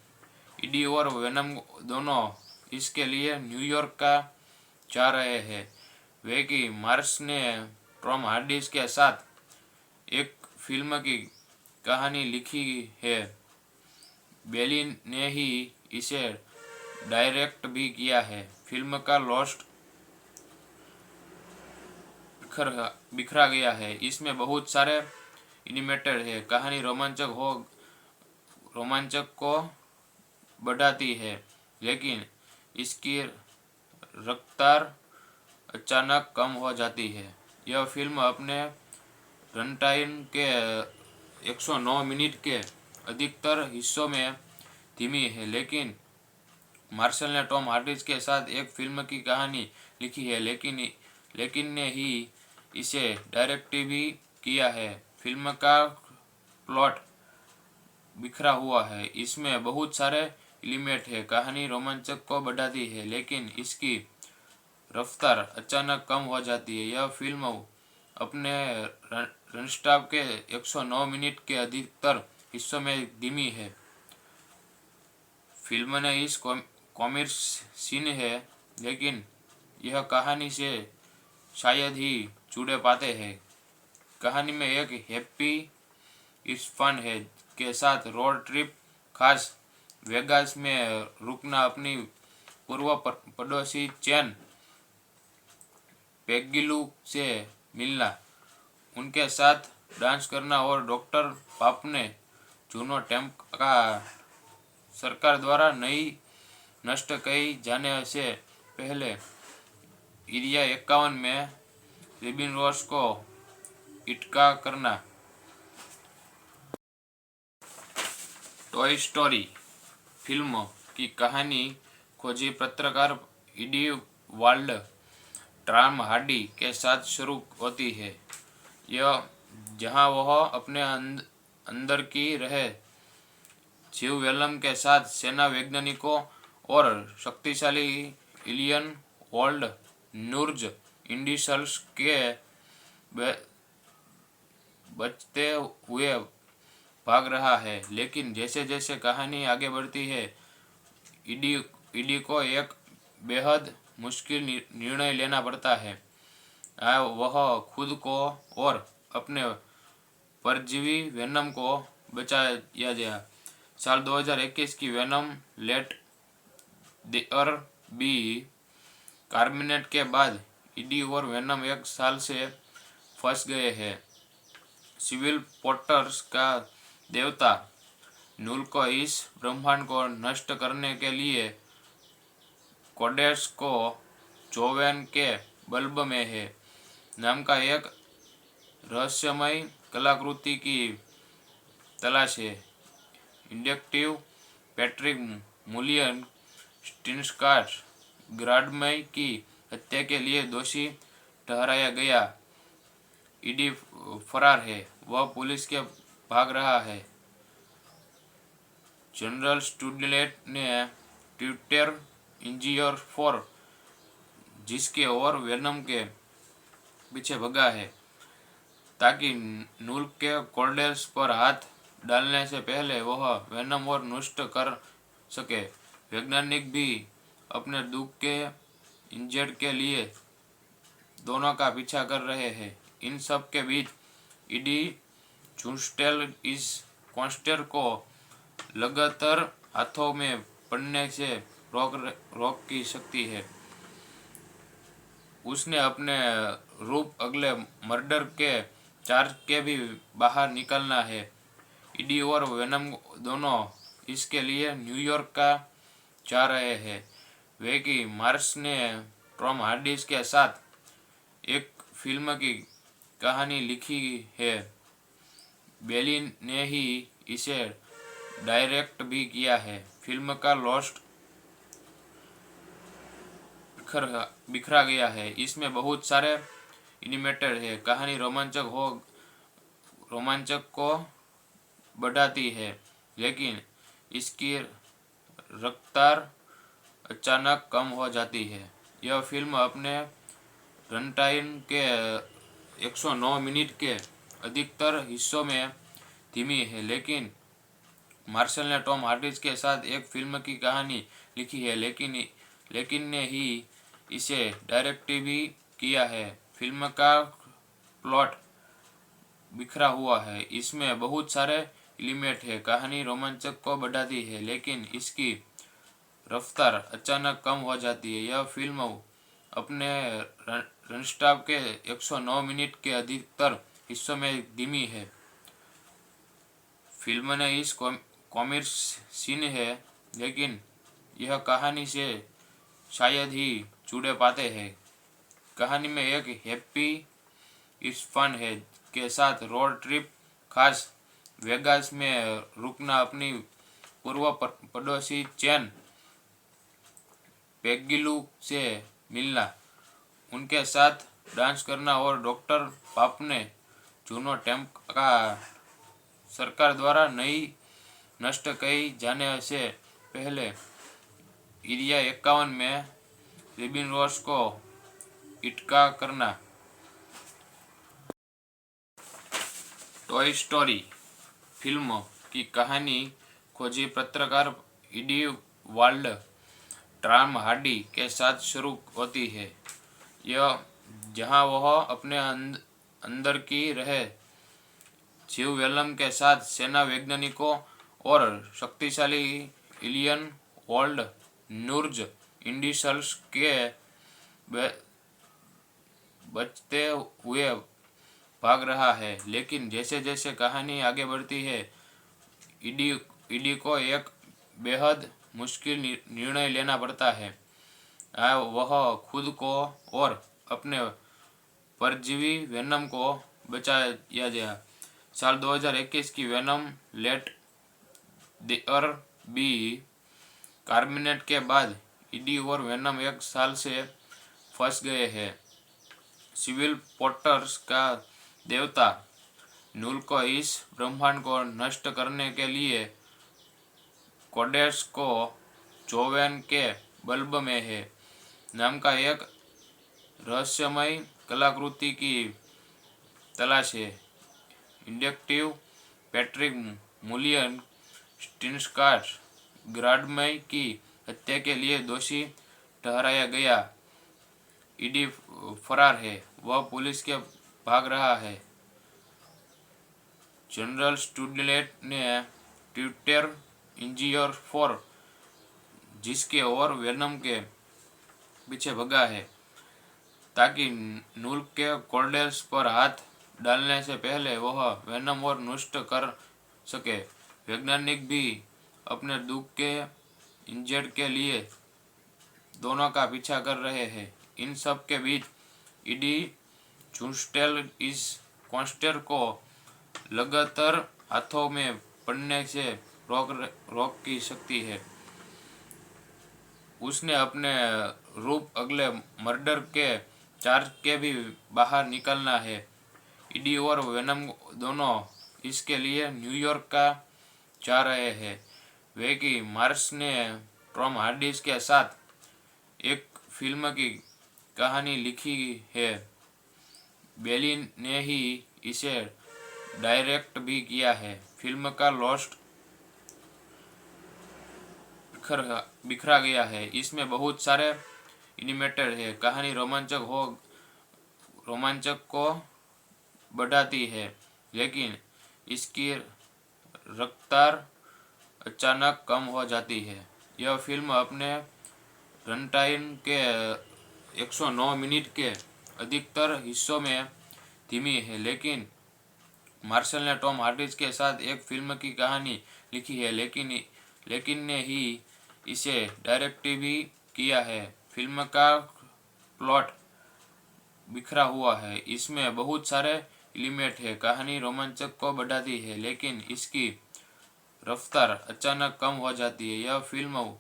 ईडी और वेनम दोनों इसके लिए न्यूयॉर्क का जा रहे हैं। वे कि मार्स ने टॉम हार्डी के साथ एक फिल्म की कहानी लिखी है। बेली ने ही इसे डायरेक्ट भी किया है। फिल्म का लॉस्ट बिखरा गया है। इसमें बहुत सारे एनिमेटेड है। कहानी रोमांचक को बढ़ाती है, लेकिन इसकी रफ्तार अचानक कम हो जाती है। यह फिल्म अपने रन टाइम के 109 मिनट के अधिकतर हिस्सों में धीमी है, लेकिन मार्शल ने टॉम हार्डी के साथ एक फिल्म की कहानी लिखी है, लेकिन ने ही इसे डायरेक्ट भी किया है। फिल्म का प्लॉट बिखरा हुआ है। इसमें बहुत सारे एलिमेंट है। कहानी रोमांचक को बढ़ाती है, लेकिन इसकी रफ्तार अचानक कम हो जाती है। यह फिल्म अपने रनस्टाप के 109 मिनट के अधिकतर हिस्सों में धीमी है। फिल्म ने इस कॉमिक सीन है, लेकिन यह कहानी से शायद ही जुड़े पाते हैं। कहानी में एक हैप्पी इस फन है के साथ रोड ट्रिप, खास वेगास में रुकना, अपनी पूर्व पड़ोसी चैन पेगिलू से मिलना, उनके साथ डांस करना और डॉक्टर पाप ने जूनो टेम्प का सरकार द्वारा नई नष्ट कई जाने से पहले एरिया 51 में रिबिन रोस को इटका करना। टॉय स्टोरी फिल्म की कहानी खोजी पत्रकार ईडी वाल्ड टॉम हार्डी के साथ शुरू होती है। यह जहां वह अपने अंदर की रहे जीव वेलम के साथ सेना वैज्ञानिकों और शक्तिशाली एलियन वर्ल्ड नूर्ज इंडिसल्स के बचते हुए भाग रहा है। लेकिन जैसे जैसे कहानी आगे बढ़ती है, ईडी को एक बेहद मुश्किल निर्णय लेना पड़ता है। वह खुद को और अपने परजीवी वेनम को बचाया गया। साल 2021 की वेनम लेट देयर बी कार्मिनेट के बाद ईडी और वेनम एक साल से फंस गए हैं। सिविल पोर्टर्स का देवता नूल को इस ब्रह्मांड को नष्ट करने के लिए कोडेस को जोवेन के बल्ब में है नाम का एक रहस्यमय कलाकृति की तलाश है। इंडक्टिव पैट्रिक मुलियन स्टिनस्काट ग्राडमय की हत्या के लिए दोषी ठहराया गया। ईडी फरार है, वह पुलिस के भाग रहा है। जनरल स्टूडेंट ने ट्विटर इंजीनियर फॉर जिसके और वेनम के पीछे भगा है, ताकि नूल के कोर्डेल्स पर हाथ डालने से पहले वह वेनम और नष्ट कर सके। वैज्ञानिक भी अपने दुख के इंजेक्ट के लिए दोनों का पीछा कर रहे हैं। इन सब के बीच ईडी जूस्टेल इस कॉन्स्टेर को लगातार हाथों में पड़ने से रोक की सकती है। उसने अपने रूप अगले मर्डर के चार्ज के भी बाहर निकलना है। ईडी और वेनम दोनों इसके लिए न्यूयॉर्क का जा रहे हैं। वे कि मार्स ने टॉम हार्डी के साथ एक फिल्म की कहानी लिखी है। बेली ने ही इसे डायरेक्ट भी किया है। फिल्म का लॉस्ट बिखरा गया है। इसमें बहुत सारे एनिमेटेड है। कहानी रोमांचक को बढ़ाती है, लेकिन इसकी रफ्तार अचानक कम हो जाती है। यह फिल्म अपने रन टाइम के 109 मिनट के अधिकतर हिस्सों में धीमी है, लेकिन मार्शल ने टॉम हार्डी के साथ एक फिल्म की कहानी लिखी है, लेकिन ने ही इसे डायरेक्ट भी किया है। फिल्म का प्लॉट बिखरा हुआ है, इसमें बहुत सारे एलिमेंट है। कहानी रोमांचक को बढ़ाती है, लेकिन इसकी रफ्तार अचानक कम हो जाती है। यह फिल्म अपने रनस्टाप के 109 मिनट के अधिकतर हिस्सों में धीमी है। फिल्म ने इस कॉमिक सीन है, लेकिन यह कहानी से शायद ही जुड़े पाते हैं। कहानी में एक हैप्पी इस फन है के साथ रोड ट्रिप, खास वेगास में रुकना, अपनी पूर्व पड़ोसी चैन पेगिलू से मिलना, उनके साथ डांस करना और डॉक्टर पापने जूनो टेम्प का सरकार द्वारा नई नष्ट कई जाने से पहले एरिया 51 में रिबिन रोस को इटका करना। टॉय स्टोरी फिल्म की कहानी खोजी पत्रकार इडी वाल्ड टॉम हार्डी के साथ शुरू होती है, यह जहां वह अपने अंदर की रहे जीव वेलम के साथ सेना वैज्ञानिकों और शक्तिशाली एलियन वर्ल्ड नूर्ज इंडिसल्स के बचते हुए भाग रहा है। लेकिन जैसे जैसे कहानी आगे बढ़ती है, ईडी को एक बेहद मुश्किल निर्णय लेना पड़ता है। वह खुद को और अपने परजीवी वेनम को बचाया गया। साल 2021 की वेनम लेट देयर बी कार्मिनेट के बाद ईडी और वेनम एक साल से फंस गए हैं। सिविल पोर्टर्स का देवता नूल को इस ब्रह्मांड को नष्ट करने के लिए कोडेस को जोवेन के बल्ब में है नाम का एक रहस्यमय कलाकृति की तलाश है। इंडक्टिव पैट्रिक मुलियन स्टिनस्कार्ट ग्राडमय की हत्या के लिए दोषी ठहराया गया। ईडी फरार है, वह पुलिस के भाग रहा है। जनरल स्टूडेंट ने ट्विटर इंजीनियर फॉर जिसके और वेनम के पीछे भगा है ताकि नूल के कोर्डेल्स पर हाथ डालने से पहले वह वेनम और नष्ट कर सके। वैज्ञानिक भी अपने दुख के इंजर्ड के लिए दोनों का पीछा कर रहे हैं। इन सब के बीच ईडी जूस्टेल इस कॉन्स्टेर को लगातार हाथों में पड़ने से रोक की सकती है। उसने अपने रूप अगले मर्डर के चार्ज के भी बाहर निकलना है। ईडी और वेनम दोनों इसके लिए न्यूयॉर्क का जा रहे हैं। वे कि मार्स ने टॉम हार्डी के साथ एक फिल्म की कहानी लिखी है, बेली ने ही इसे डायरेक्ट भी किया है। फिल्म का लॉस्ट बिखरा गया है, इसमें बहुत सारे एनिमेटेड है। कहानी रोमांचक को बढ़ाती है, लेकिन इसकी रफ्तार अचानक कम हो जाती है। यह फिल्म अपने रनटाइम के 109 मिनट के अधिकतर हिस्सों में धीमी है, लेकिन मार्शल ने टॉम हार्डी के साथ एक फिल्म की कहानी लिखी है, लेकिन ने ही इसे डायरेक्ट भी किया है। फिल्म का प्लॉट बिखरा हुआ है, इसमें बहुत सारे एलिमेंट है। कहानी रोमांचक को बढ़ाती है, लेकिन इसकी रफ्तार अचानक कम हो जाती है। यह फिल्म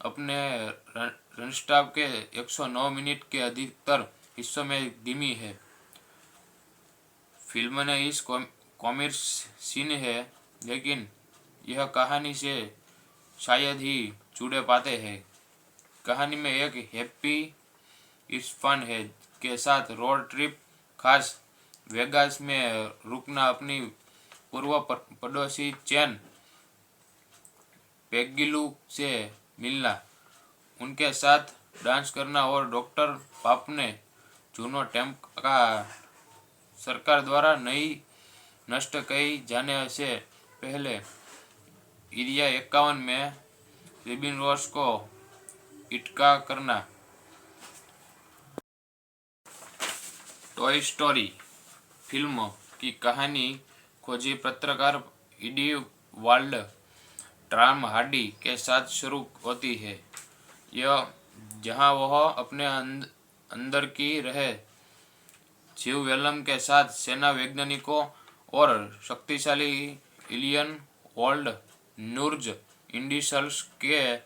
अपने रनस्टाप के 109 मिनट के अधिकतर हिस्सों में धीमी है। फिल्म ने इस कॉमिक सीन है, लेकिन यह कहानी से शायद ही जुड़े पाते हैं। कहानी में एक हैप्पी इस फन है के साथ रोड ट्रिप, खास वेगास में रुकना, अपनी पूर्व पड़ोसी चैन पेग्गिलू से मिलना, उनके साथ डांस करना और डॉक्टर पापने जूनो टेम्प का सरकार द्वारा नई नष्ट कई जाने से पहले एरिया 51 में रिबिन रोस को इटका करना। टॉय स्टोरी फिल्म की कहानी खोजी पत्रकार इडी वाल्ड टॉम हार्डी के साथ शुरू होती है। यह जहां वह अपने अंदर की रहे जीव वेलम के साथ सेना वैज्ञानिकों और शक्तिशाली एलियन वर्ल्ड नूर्ज इंडिसल्स के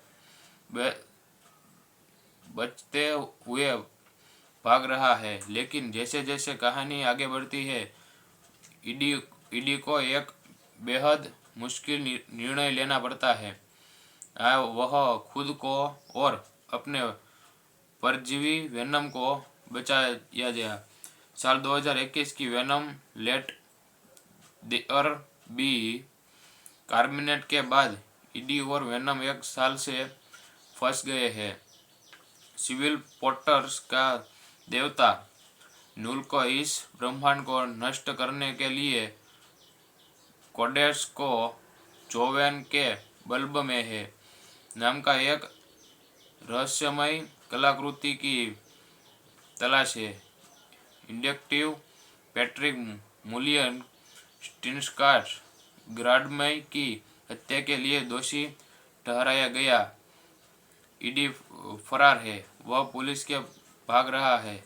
बचते हुए भाग रहा है। लेकिन जैसे जैसे कहानी आगे बढ़ती है, ईडी को एक बेहद मुश्किल निर्णय लेना पड़ता है। वह खुद को और अपने परजीवी वेनम को बचाया गया। साल 2021 की वेनम लेट देयर बी कार्मिनेट के बाद ईडी और वेनम एक साल से फंस गए हैं। सिविल पोर्टर्स का देवता नूल को इस ब्रह्मांड को नष्ट करने के लिए कोडेस को जोवेन के बल्ब में है नाम का एक रहस्यमय कलाकृति की तलाश है। इंडक्टिव पैट्रिक मुलियन स्टिनस्काट ग्राडमय की हत्या के लिए दोषी ठहराया गया। ईडी फरार है, वह पुलिस के भाग रहा है।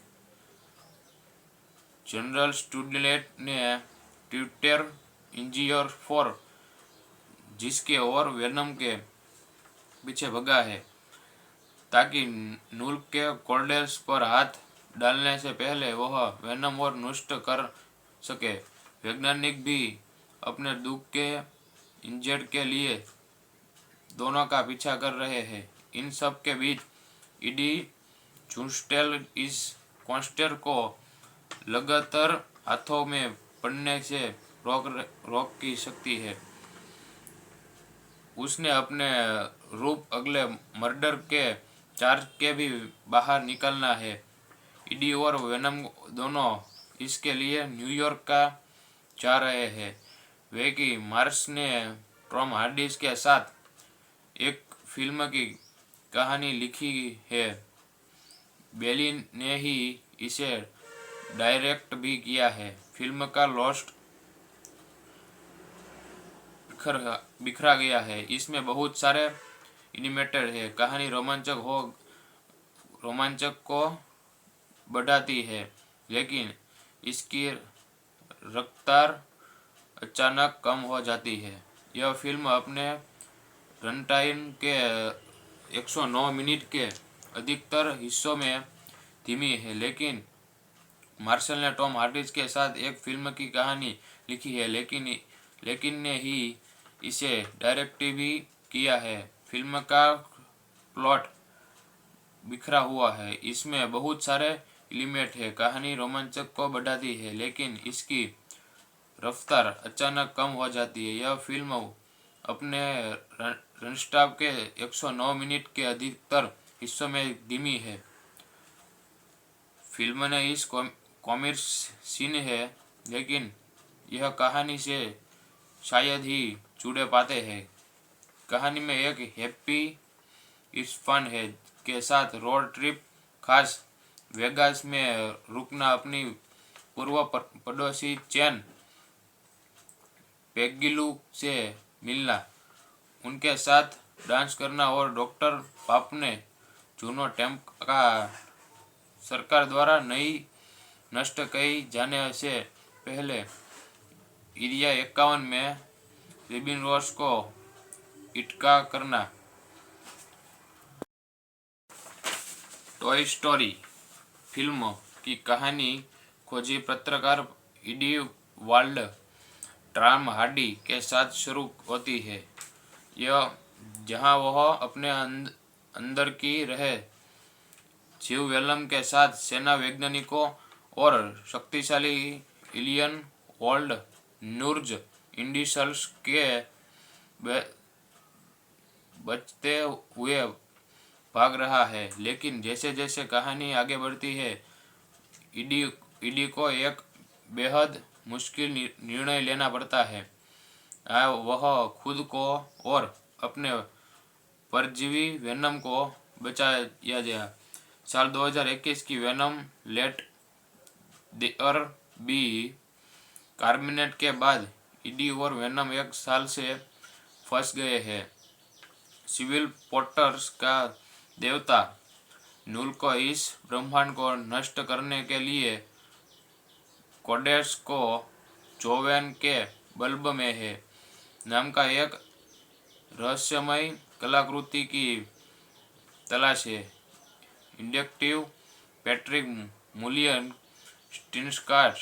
जनरल स्टूडेंट ने ट्विटर इंजीनियर फोर जिसके और वेनम के पीछे भगा है ताकि नूल के कोर्डेल्स पर हाथ डालने से पहले वह वेनम और नष्ट कर सके। वैज्ञानिक भी अपने दुख के इंजेक्ट के लिए दोनों का पीछा कर रहे हैं। इन सब के बीच ईडी जूस्टेल इस कॉन्स्टेर को लगातार हाथों में पड़ने से रोक की सकती है। उसने अपने रूप अगले मर्डर के चार्ज के भी बाहर निकलना है। ईडी और वेनम दोनों इसके लिए न्यूयॉर्क का जा रहे हैं। वे कि मार्स ने टॉम हार्डी के साथ एक फिल्म की कहानी लिखी है। बेली ने ही इसे डायरेक्ट भी किया है। फिल्म का लॉस्ट बिखरा गया है। इसमें बहुत सारे एनिमेटेड है। कहानी रोमांचक को बढ़ाती है, लेकिन इसकी रफ्तार अचानक कम हो जाती है। यह फिल्म अपने रनटाइम के 109 मिनट के अधिकतर हिस्सों में धीमी है। लेकिन मार्शल ने टॉम हार्डी के साथ एक फिल्म की कहानी लिखी है, लेकिन ने ही इसे डायरेक्ट भी किया है। फिल्म का प्लॉट बिखरा हुआ है। इसमें बहुत सारे एलिमेंट है। कहानी रोमांचक को बढ़ाती है, लेकिन इसकी रफ्तार अचानक कम हो जाती है। यह फिल्म अपने रनस्टाप के 109 मिनट के अधिकतर हिस्सों में धीमी है। फिल्म ने इस कॉमिक सीन है, लेकिन यह कहानी से शायद ही जुड़े पाते हैं। कहानी में एक हैप्पी इस फन है के साथ रोड ट्रिप, खास वेगास में रुकना, अपनी पूर्व पड़ोसी चैन पेग्गिलू से मिलना, उनके साथ डांस करना और डॉक्टर पापने जूनो टेम्प का सरकार द्वारा नई नष्ट कई जाने से पहले एरिया 51 में रिबिन रोस को इटका करना। टॉय स्टोरी फिल्म की कहानी खोजी पत्रकार इडी वाल्ड टॉम हार्डी के साथ शुरू होती है। यह जहां वह अपने अंदर की रहे जीव वेलम के साथ सेना वैज्ञानिकों और शक्तिशाली एलियन वर्ल्ड नूर्ज इंडिसल्स के बचते हुए भाग रहा है, लेकिन जैसे जैसे कहानी आगे बढ़ती है, ईडी ईडी को एक बेहद मुश्किल निर्णय लेना पड़ता है। वह खुद को और अपने परजीवी वेनम को बचाया गया। साल 2021 की वेनम लेट देयर बी कार्मिनेट के बाद ईडी और वेनम एक साल से फंस गए हैं। सिविल पोर्टर्स का देवता नूल को इस ब्रह्मांड को नष्ट करने के लिए कोडेस को जोवेन के बल्ब में है नाम का एक रहस्यमय कलाकृति की तलाश है। इंडक्टिव पैट्रिक मुलियन स्टिनस्काट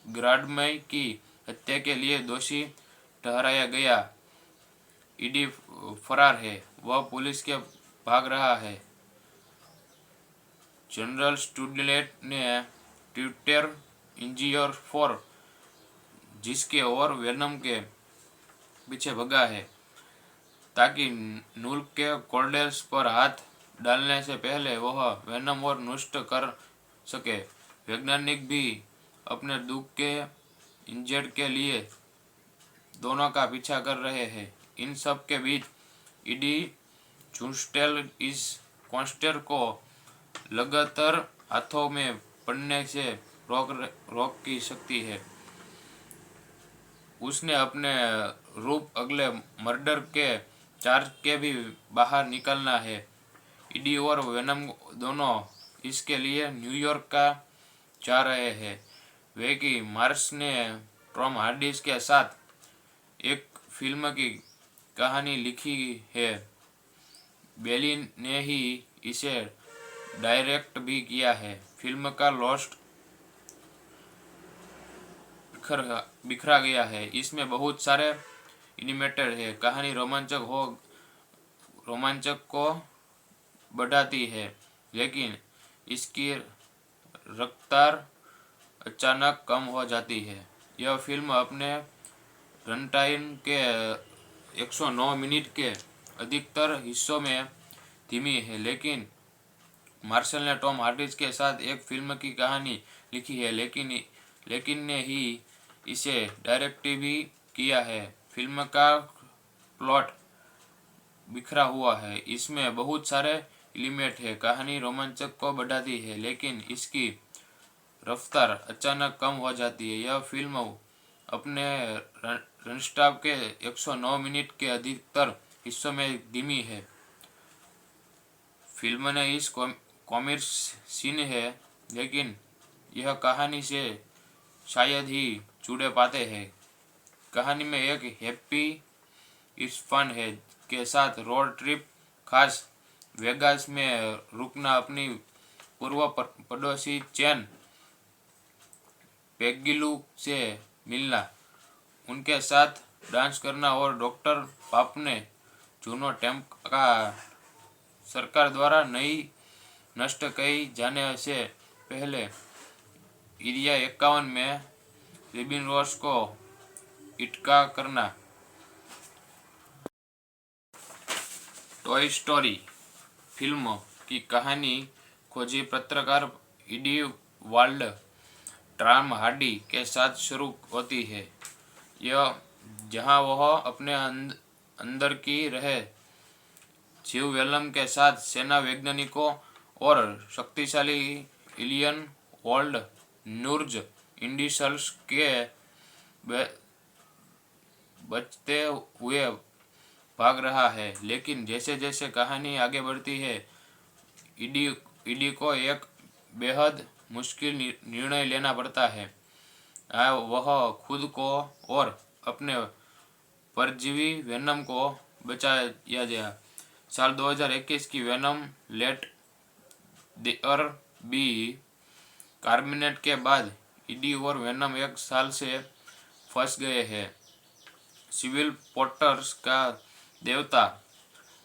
ग्राडमय की हत्या के लिए दोषी ठहराया गया। ईडी फरार है, वह पुलिस के भाग रहा है। जनरल स्टूडेंट ने ट्विटर इंजीनियर फॉर जिसके और वेनम के पीछे भगा है ताकि नूल के कोर्डेल्स पर हाथ डालने से पहले वह वेनम और नष्ट कर सके। वैज्ञानिक भी अपने दुख के इंजेक्ट के लिए दोनों का पीछा कर रहे हैं। इन सब के बीच ईडी जूस्टेल इस कॉन्स्टेर को लगातार हाथों में पड़ने से रोक की सकती है। उसने अपने रूप अगले मर्डर के चार्ज के भी बाहर निकलना है। ईडी और वेनम दोनों इसके लिए न्यूयॉर्क का जा रहे हैं। वे कि मार्स ने टॉम हार्डी के साथ एक फिल्म की कहानी लिखी है। बेली ने ही इसे डायरेक्ट भी किया है। फिल्म का लॉस्ट बिखरा गया है। इसमें बहुत सारे एनिमेटेड है। कहानी रोमांचक को बढ़ाती है, लेकिन इसकी रफ्तार अचानक कम हो जाती है। यह फिल्म अपने रन टाइम के 109 मिनट के अधिकतर हिस्सों में धीमी है, लेकिन मार्शल ने टॉम हार्डी के साथ एक फिल्म की कहानी लिखी है, लेकिन ने ही इसे डायरेक्ट भी किया है। फिल्म का प्लॉट बिखरा हुआ है। इसमें बहुत सारे एलिमेंट है। कहानी रोमांचक को बढ़ाती है, लेकिन इसकी रफ्तार अचानक कम हो जाती है। यह फिल्म अपने रनस्टाप के 109 मिनट के अधिकतर हिस्सों में धीमी है। फिल्म ने इस कॉमिक सीन है, लेकिन यह कहानी से शायद ही जुड़े पाते हैं। कहानी में एक हैप्पी इस फन है के साथ रोड ट्रिप, खास वेगास में रुकना, अपनी पूर्व पड़ोसी चैन पेगिलू से मिलना, उनके साथ डांस करना और डॉक्टर पापने जूनो टेम्प का सरकार द्वारा नई नष्ट कई जाने से पहले एरिया 51 में रिबिन रोस को इटका करना। टॉय स्टोरी फिल्म की कहानी खोजी पत्रकार ईडी वाल्ड टॉम हार्डी के साथ शुरू होती है। यह जहां वह अपने अंदर की रहे जीव वेलम के साथ सेना वैज्ञानिकों और शक्तिशाली एलियन वर्ल्ड नूर्ज इंडिसल्स के बचते हुए भाग रहा है, लेकिन जैसे जैसे कहानी आगे बढ़ती है, ईडी को एक बेहद मुश्किल निर्णय लेना पड़ता है। वह खुद को और अपने परजीवी वेनम को बचाया गया। साल 2021 की वेनम लेट देयर बी कार्मिनेट के बाद ईडी और वेनम एक साल से फंस गए हैं। सिविल पोर्टर्स का देवता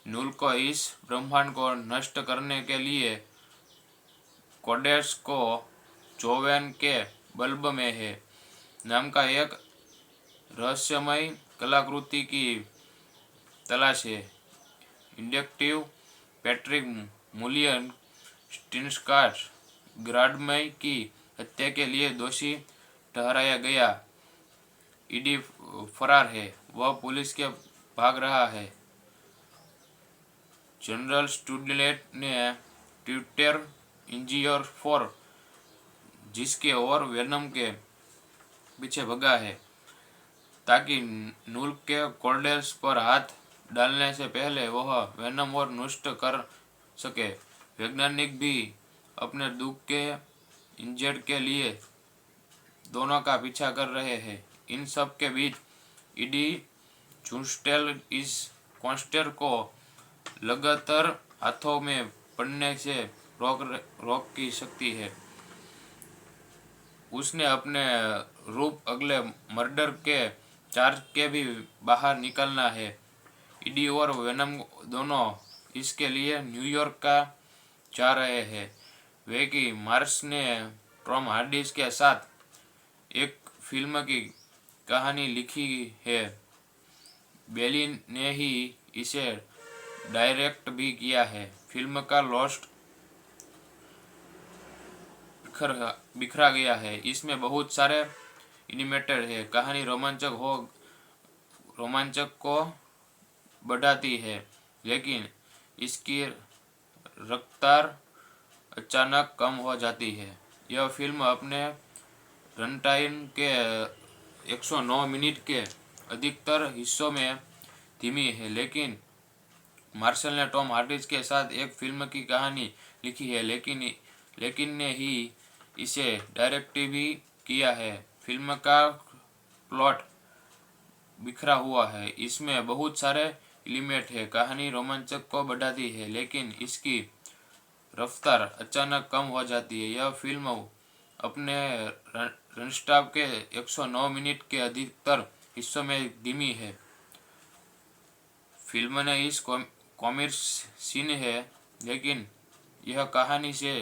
नूल को इस ब्रह्मांड को नष्ट करने के लिए कोडेस को जोवेन के बल्ब में है नाम का एक रहस्यमय कलाकृति की तलाश है। इंडक्टिव पैट्रिक मुलियन स्टिनस्कार्स ग्राडमय की हत्या के लिए दोषी ठहराया गया। ईडी फरार है, वह पुलिस के भाग रहा है। जनरल स्टुडलेट ने ट्विटर इंजीनियर फॉर जिसके और वेनम के पीछे भगा है ताकि नूल के कॉर्डेल्स पर हाथ डालने से पहले वह वेनम और नष्ट कर सके। वैज्ञानिक भी अपने दुख के इंजर्ड के लिए दोनों का पीछा कर रहे हैं। इन सब के बीच ईडी जूस्टेल इस कॉन्स्टेर को लगातार हाथों में पड़ने से रोक की सकती है। उसने अपने रूप अगले मर्डर के चार्ज के भी बाहर निकलना है। ईडी और वेनम दोनों इसके लिए न्यूयॉर्क का जा रहे हैं। वे कि मार्स ने टॉम हार्डी के साथ एक फिल्म की कहानी लिखी है। बेली ने ही इसे डायरेक्ट भी किया है। फिल्म का लॉस्ट बिखरा गया है। इसमें बहुत सारे एनिमेटेड है। कहानी रोमांचक को बढ़ाती है, लेकिन इसकी रफ्तार अचानक कम हो जाती है। यह फिल्म अपने रनटाइम के 109 मिनट के अधिकतर हिस्सों में धीमी है, लेकिन मार्शल ने टॉम हार्डी के साथ एक फिल्म की कहानी लिखी है, लेकिन ने ही इसे डायरेक्ट भी किया है। फिल्म का प्लॉट बिखरा हुआ है। इसमें बहुत सारे एलिमेंट है। कहानी रोमांचक को बढ़ाती है, लेकिन इसकी रफ्तार अचानक कम हो जाती है। यह फिल्म अपने रनटाइम के 109 मिनट के अधिकतर हिस्सों में धीमी है। फिल्म ने इस कॉमिक सीन है, लेकिन यह कहानी से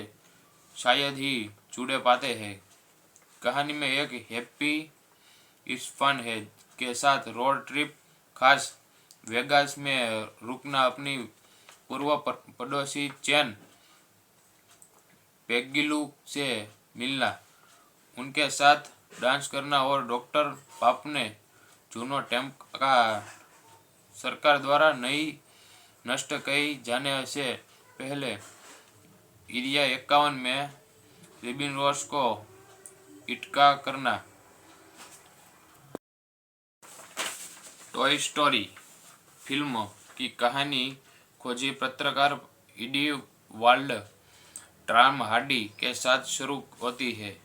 शायद ही जुड़े पाते हैं। कहानी में एक हैप्पी इस फन है के साथ रोड ट्रिप, खास वेगास में रुकना, अपनी पूर्व पड़ोसी चैन पेगिलू से मिलना, उनके साथ डांस करना और डॉक्टर पाप ने जूनो टेम्प का सरकार द्वारा नई नष्ट कई जाने से पहले एरिया 51 में रिबिन रोस को इटका करना। टॉय स्टोरी फिल्म की कहानी खोजी पत्रकार ईडी वाल्ड टॉम हार्डी के साथ शुरू होती है।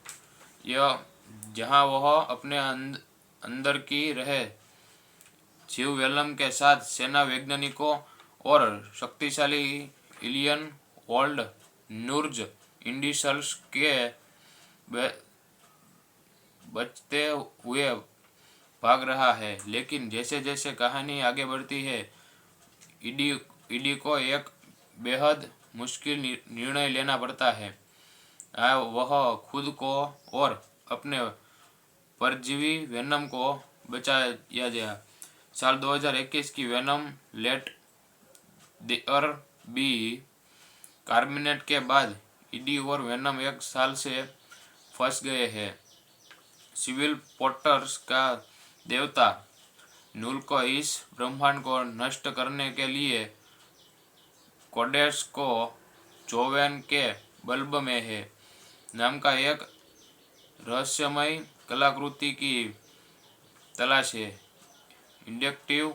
यह जहां वह अपने अंदर की रहे जीव वेलम के साथ सेना वैज्ञानिकों और शक्तिशाली एलियन वर्ल्ड नूर्ज इंडिसल्स के बचते हुए भाग रहा है। लेकिन जैसे जैसे कहानी आगे बढ़ती है, ईडी को एक बेहद मुश्किल निर्णय लेना पड़ता है। वह खुद को और अपने परजीवी वेनम को बचाया गया। साल 2021 की वेनम लेट देयर बी कार्मिनेट के बाद ईडी और वेनम एक साल से फंस गए हैं। सिविल पोर्टर्स का देवता नूल को इस ब्रह्मांड को नष्ट करने के लिए कोडेस को जोवेन के बल्ब में है नाम का एक रहस्यमय कलाकृति की तलाश है। इंडक्टिव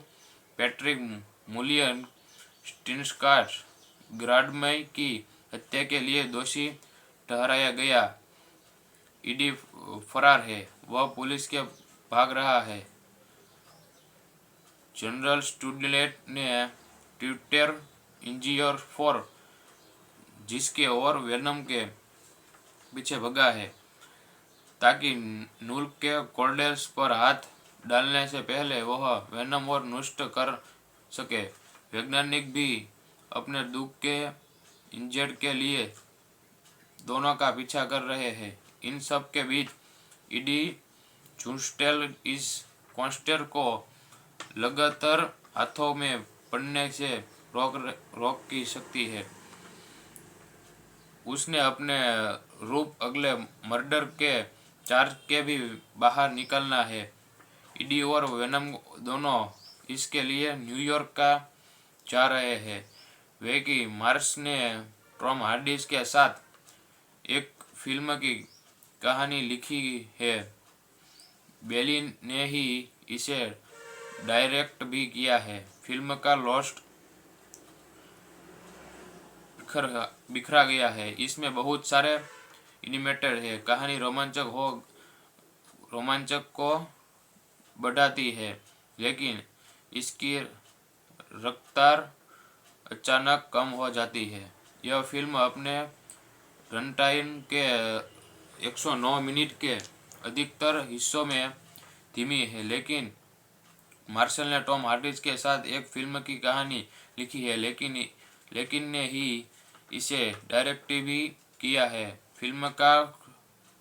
पैट्रिक मुलियन स्टिनस्कार्स ग्राडमय की हत्या के लिए दोषी ठहराया गया। ईडी फरार है, वह पुलिस के भाग रहा है। जनरल स्टुडलेट ने ट्विटर इंजीनियर फॉर जिसके और वेनम के पीछे भगा है ताकि नूल के कॉर्डेल्स पर हाथ डालने से पहले वह वेनम और नष्ट कर सके। वैज्ञानिक भी अपने दुख के इंजर्ड के लिए दोनों का पीछा कर रहे हैं। इन सब के बीच ईडी जूस्टेल इस कॉन्स्टेर को लगातार हाथों में पड़ने से रोक की सकती है। उसने अपने रूप अगले मर्डर के चार्ज के भी बाहर निकलना है। ईडी और वेनम दोनों इसके लिए न्यूयॉर्क का जा रहे हैं। वे कि मार्स ने टॉम हार्डी के साथ एक फिल्म की कहानी लिखी है। बेली ने ही इसे डायरेक्ट भी किया है। फिल्म का लॉस्ट बिखरा गया है। इसमें बहुत सारे एनिमेटेड है। कहानी रोमांचक को बढ़ाती है, लेकिन इसकी रफ्तार अचानक कम हो जाती है। यह फिल्म अपने रन टाइम के 109 मिनट के अधिकतर हिस्सों में धीमी है, लेकिन मार्शल ने टॉम हार्डी के साथ एक फिल्म की कहानी लिखी है, लेकिन ने ही इसे डायरेक्ट भी किया है। फिल्म का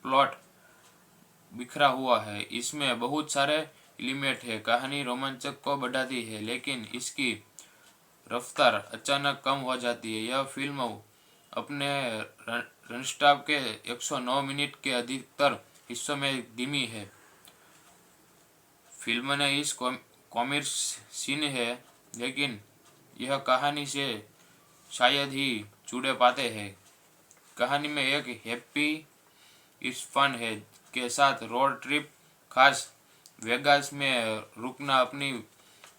प्लॉट बिखरा हुआ है। इसमें बहुत सारे एलिमेंट है। कहानी रोमांचक को बढ़ाती है, लेकिन इसकी रफ्तार अचानक कम हो जाती है। यह फिल्म अपने रनस्टाप के 109 मिनट के अधिकतर हिस्सों में धीमी है। फिल्म ने इस कॉमिक सीन है, लेकिन यह कहानी से शायद ही जुड़े पाते हैं। कहानी में एक हैप्पी इस फन है के साथ रोड ट्रिप, खास वेगास में रुकना, अपनी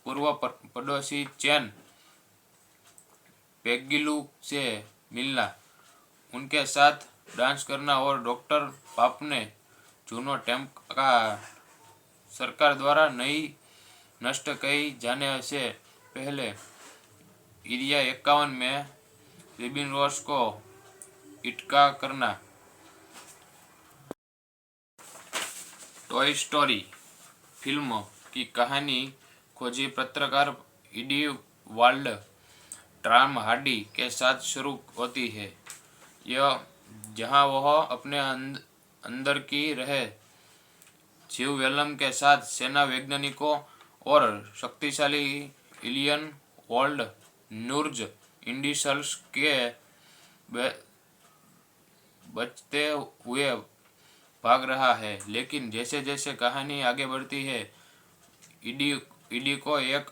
पूर्व पड़ोसी चैन पेगिलू से मिलना, उनके साथ डांस करना और डॉक्टर पापने जूनो टेम्प का सरकार द्वारा नष्ट कई जाने से पहले एरिया 51 में रिबिन रोस को इटका करना। टॉय स्टोरी फिल्म की कहानी खोजी पत्रकार ईडी वाल्ड टॉम हार्डी के साथ शुरू होती है। यह जहां वह अपने अंदर की रहे जीव वेलम के साथ सेना वैज्ञानिकों और शक्तिशाली एलियन वर्ल्ड नूर्ज इंडिसल्स के बचते हुए भाग रहा है। लेकिन जैसे जैसे कहानी आगे बढ़ती है, ईडी को एक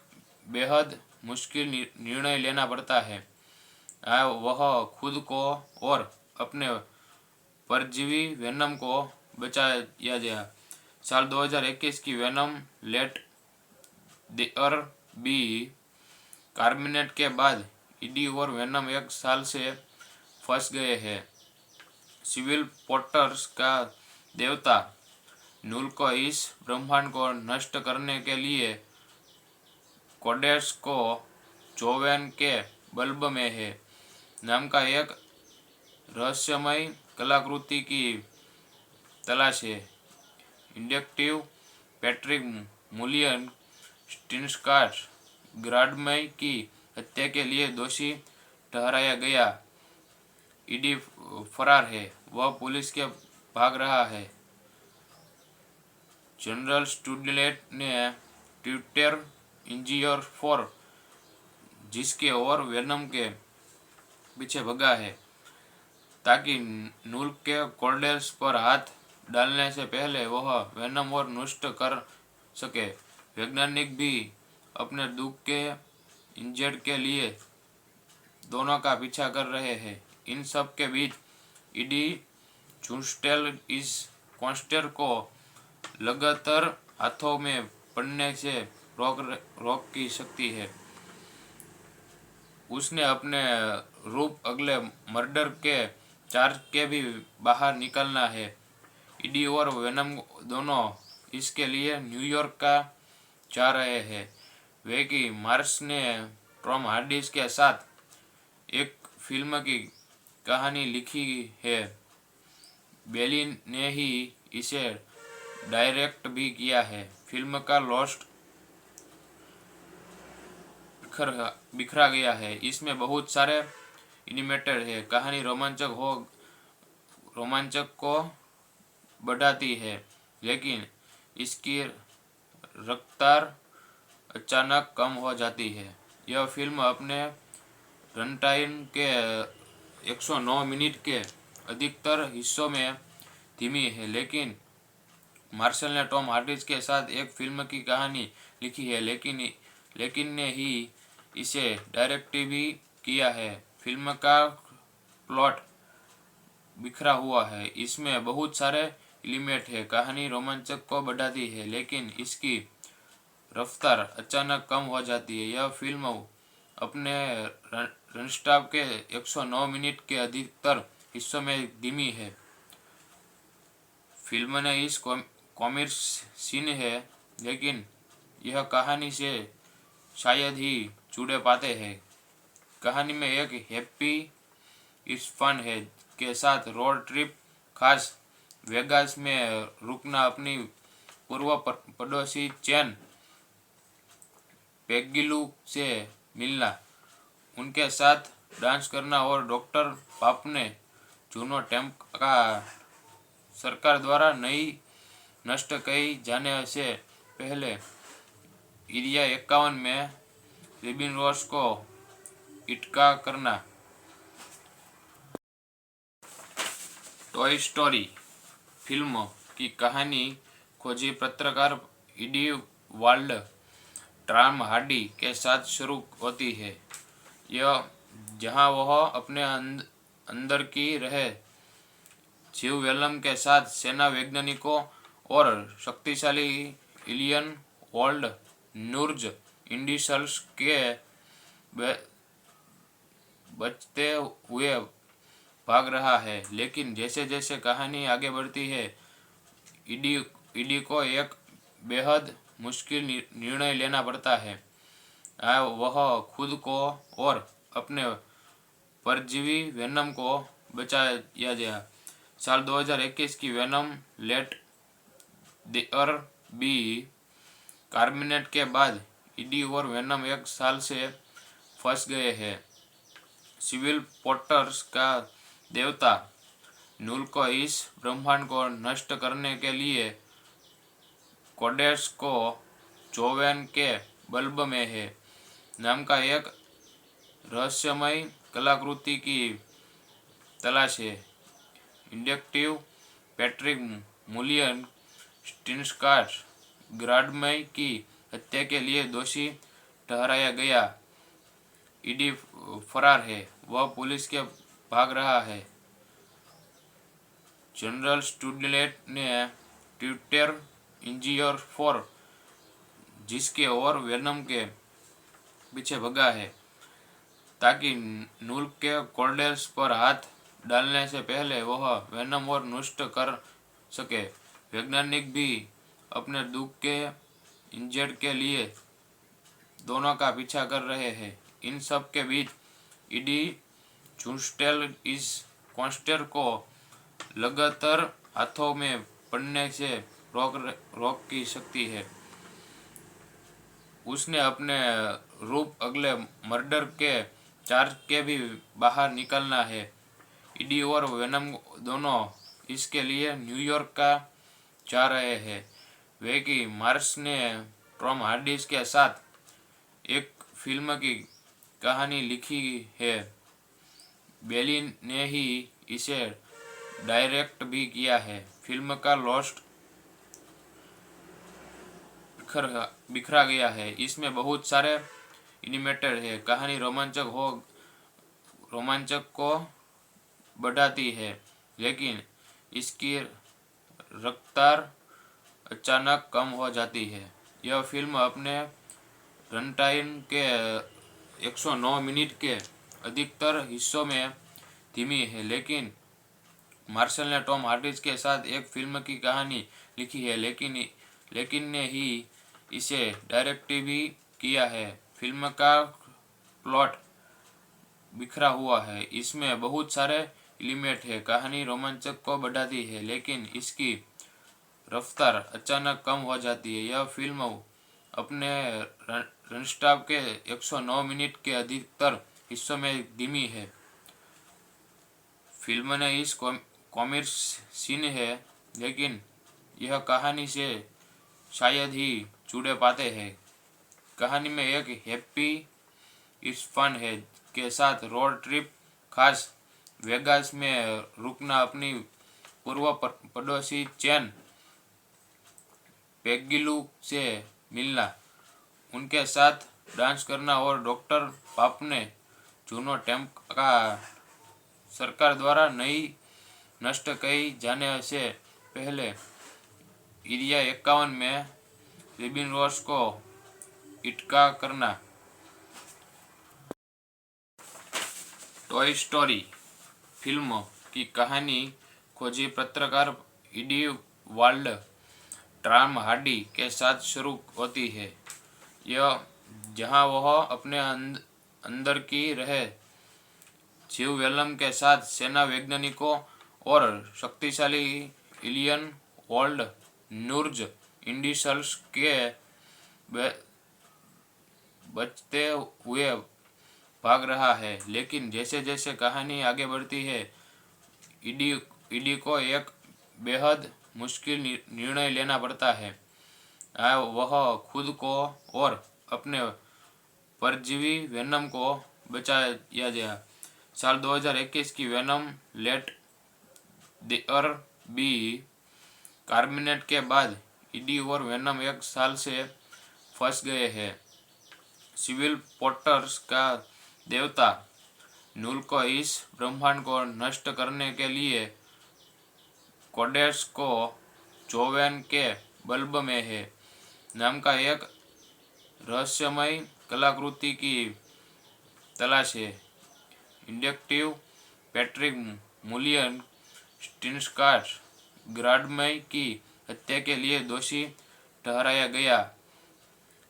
बेहद मुश्किल निर्णय लेना पड़ता है। वह खुद को और अपने परजीवी वेनम को बचाया गया। साल 2021 की वेनम लेट देयर बी कार्मिनेट के बाद ईडी और वेनम एक साल से फंस गए हैं। सिविल पोर्टर्स का देवता नूल को इस ब्रह्मांड को नष्ट करने के लिए कोडेस को जोवेन के बल्ब में है नाम का एक रहस्यमय कलाकृति की तलाश है। इंडक्टिव पैट्रिक मुलियन स्टिनस्काट ग्राडमय की हत्या के लिए दोषी ठहराया गया। ईडी फरार है। वह पुलिस के भाग रहा है। जनरल स्टूडेंट ने ट्विटर इंजीनियर फॉर जिसके और वेनम के पीछे भगा है, ताकि नूल के कोर्डेल्स पर हाथ डालने से पहले वह वेनम और नष्ट कर सके। वैज्ञानिक भी अपने दुख के इंजर्ड के लिए दोनों का पीछा कर रहे हैं। इन सब के बीच ईडी जूस्टेल इस कॉन्स्टेर को लगातार हाथों में पड़ने से रोक की सकती है। उसने अपने रूप अगले मर्डर के चार्ज के भी बाहर निकलना है। ईडी और वेनम दोनों इसके लिए न्यूयॉर्क का जा रहे हैं। वे कि मार्स ने टॉम हार्डी के साथ एक फिल्म की कहानी लिखी है। बेली ने ही इसे डायरेक्ट भी किया है। फिल्म का लॉस्ट बिखरा गया है। इसमें बहुत सारे एनिमेटेड है। कहानी रोमांचक को बढ़ाती है, लेकिन इसकी रफ्तार अचानक कम हो जाती है। यह फिल्म अपने रन टाइम के 109 मिनट के अधिकतर हिस्सों में धीमी है, लेकिन मार्शल ने टॉम हार्डी के साथ एक फिल्म की कहानी लिखी है, लेकिन ने ही इसे डायरेक्ट भी किया है। फिल्म का प्लॉट बिखरा हुआ है, इसमें बहुत सारे एलिमेंट है, कहानी रोमांचक को बढ़ाती है, लेकिन इसकी रफ्तार अचानक कम हो जाती है। यह फिल्म अपने रनस्टाप के 109 मिनट के अधिकतर हिस्सों में धीमी है। फिल्म ने इस कॉमिक सीन है, लेकिन यह कहानी से शायद ही जुड़े पाते हैं। कहानी में एक हैप्पी इस फन है के साथ रोड ट्रिप, खास वेगास में रुकना, अपनी पूर्व पड़ोसी चैन पेगिलू से मिलना, उनके साथ डांस करना और डॉक्टर पापने जूनो टेम्प का सरकार द्वारा नई नष्ट कही जाने से पहले एरिया 51 में रिबिन रोस को इटका करना। टॉय स्टोरी फिल्म की कहानी खोजी पत्रकार इडी वाल्ड टॉम हार्डी के साथ शुरू होती है, यह जहां वह अपने अंदर की रहे जीव वेलम के साथ सेना वैज्ञानिकों और शक्तिशाली एलियन वर्ल्ड नूर्ज इंडिसल्स के बचते हुए भाग रहा है। लेकिन जैसे जैसे कहानी आगे बढ़ती है, ईडी को एक बेहद मुश्किल निर्णय लेना पड़ता है। वह खुद को और अपने परजीवी वेनम को बचाया गया। साल 2021 की वेनम लेट देयर बी कार्मिनेट के बाद ईडी और वेनम एक साल से फंस गए हैं। सिविल पोर्टर्स का देवता नूल को इस ब्रह्मांड को नष्ट करने के लिए कोडेस को जोवेन के बल्ब में है नाम का एक रहस्यमय कलाकृति की तलाश है। इंडक्टिव पैट्रिक मुलियन स्टिनस्काट ग्राडमय की हत्या के लिए दोषी ठहराया गया। ईडी फरार है, वह पुलिस के भाग रहा है। जनरल स्टूडेंट ने ट्विटर इंजीनियर फोर जिसके और वेनम के पीछे भगा है ताकि नूल के कोर्डेल्स पर हाथ डालने से पहले वह वेनम और नष्ट कर सके। वैज्ञानिक भी अपने दुख के इंजर्ड के लिए दोनों का पीछा कर रहे हैं। इन सब के बीच ईडी जूस्टेल इस कॉन्स्टेर को लगातार हाथों में पड़ने से रोक की सकती है। उसने अपने रूप अगले मर्डर के चार्ज के भी बाहर निकलना है। ईडी और वेनम दोनों इसके लिए न्यूयॉर्क का जा रहे हैं। वे कि मार्स ने टॉम हार्डी के साथ एक फिल्म की कहानी लिखी है, बेली ने ही इसे डायरेक्ट भी किया है। फिल्म का लॉस्ट बिखरा गया है, इसमें बहुत सारे एनिमेटेड है, कहानी रोमांचक को बढ़ाती है, लेकिन इसकी रफ्तार अचानक कम हो जाती है। यह फिल्म अपने रन टाइम के 109 मिनट के अधिकतर हिस्सों में धीमी है, लेकिन मार्शल ने टॉम हार्डी के साथ एक फिल्म की कहानी लिखी है, लेकिन ने ही इसे डायरेक्ट भी किया है। फिल्म का प्लॉट बिखरा हुआ है, इसमें बहुत सारे एलिमेंट है, कहानी रोमांचक को बढ़ाती है, लेकिन इसकी रफ्तार अचानक कम हो जाती है। यह फिल्म अपने रनस्टाप के 109 मिनट के अधिकतर हिस्सों में धीमी है। फिल्म ने इस कॉमिक सीन है, लेकिन यह कहानी से शायद ही जुड़े पाते हैं। कहानी में एक हैप्पी इज फन है के साथ रोड ट्रिप, खास वेगास में रुकना, अपनी पूर्व पड़ोसी चैन पेग्गिलू से मिलना, उनके साथ डांस करना और डॉक्टर पाप ने जूनो टेम्प का सरकार द्वारा नई नष्ट कई जाने से पहले एरिया 51 में रिबिन रोस को इटका करना। टॉय स्टोरी फिल्म की कहानी खोजी पत्रकार ईडी वाल्ड टॉम हार्डी के साथ शुरू होती है। यह जहां वह अपने अंदर की रहे जीव वेलम के साथ सेना वैज्ञानिकों और शक्तिशाली एलियन वर्ल्ड नूर्ज इंडिसल्स के बचते हुए भाग रहा है। लेकिन जैसे जैसे कहानी आगे बढ़ती है, ईडी को एक बेहद मुश्किल निर्णय लेना पड़ता है। वह खुद को और अपने परजीवी वेनम को बचाया गया। साल 2021 की वेनम लेट देयर बी कार्मिनेट के बाद ईडी और वेनम एक साल से फंस गए हैं। सिविल पोर्टर्स का देवता नूल को इस ब्रह्मांड को नष्ट करने के लिए कोडेस को जोवेन के बल्ब में है नाम का एक रहस्यमय कलाकृति की तलाश है। इंडक्टिव पैट्रिक मुलियन स्टिनस्काट ग्राडमय की हत्या के लिए दोषी ठहराया गया।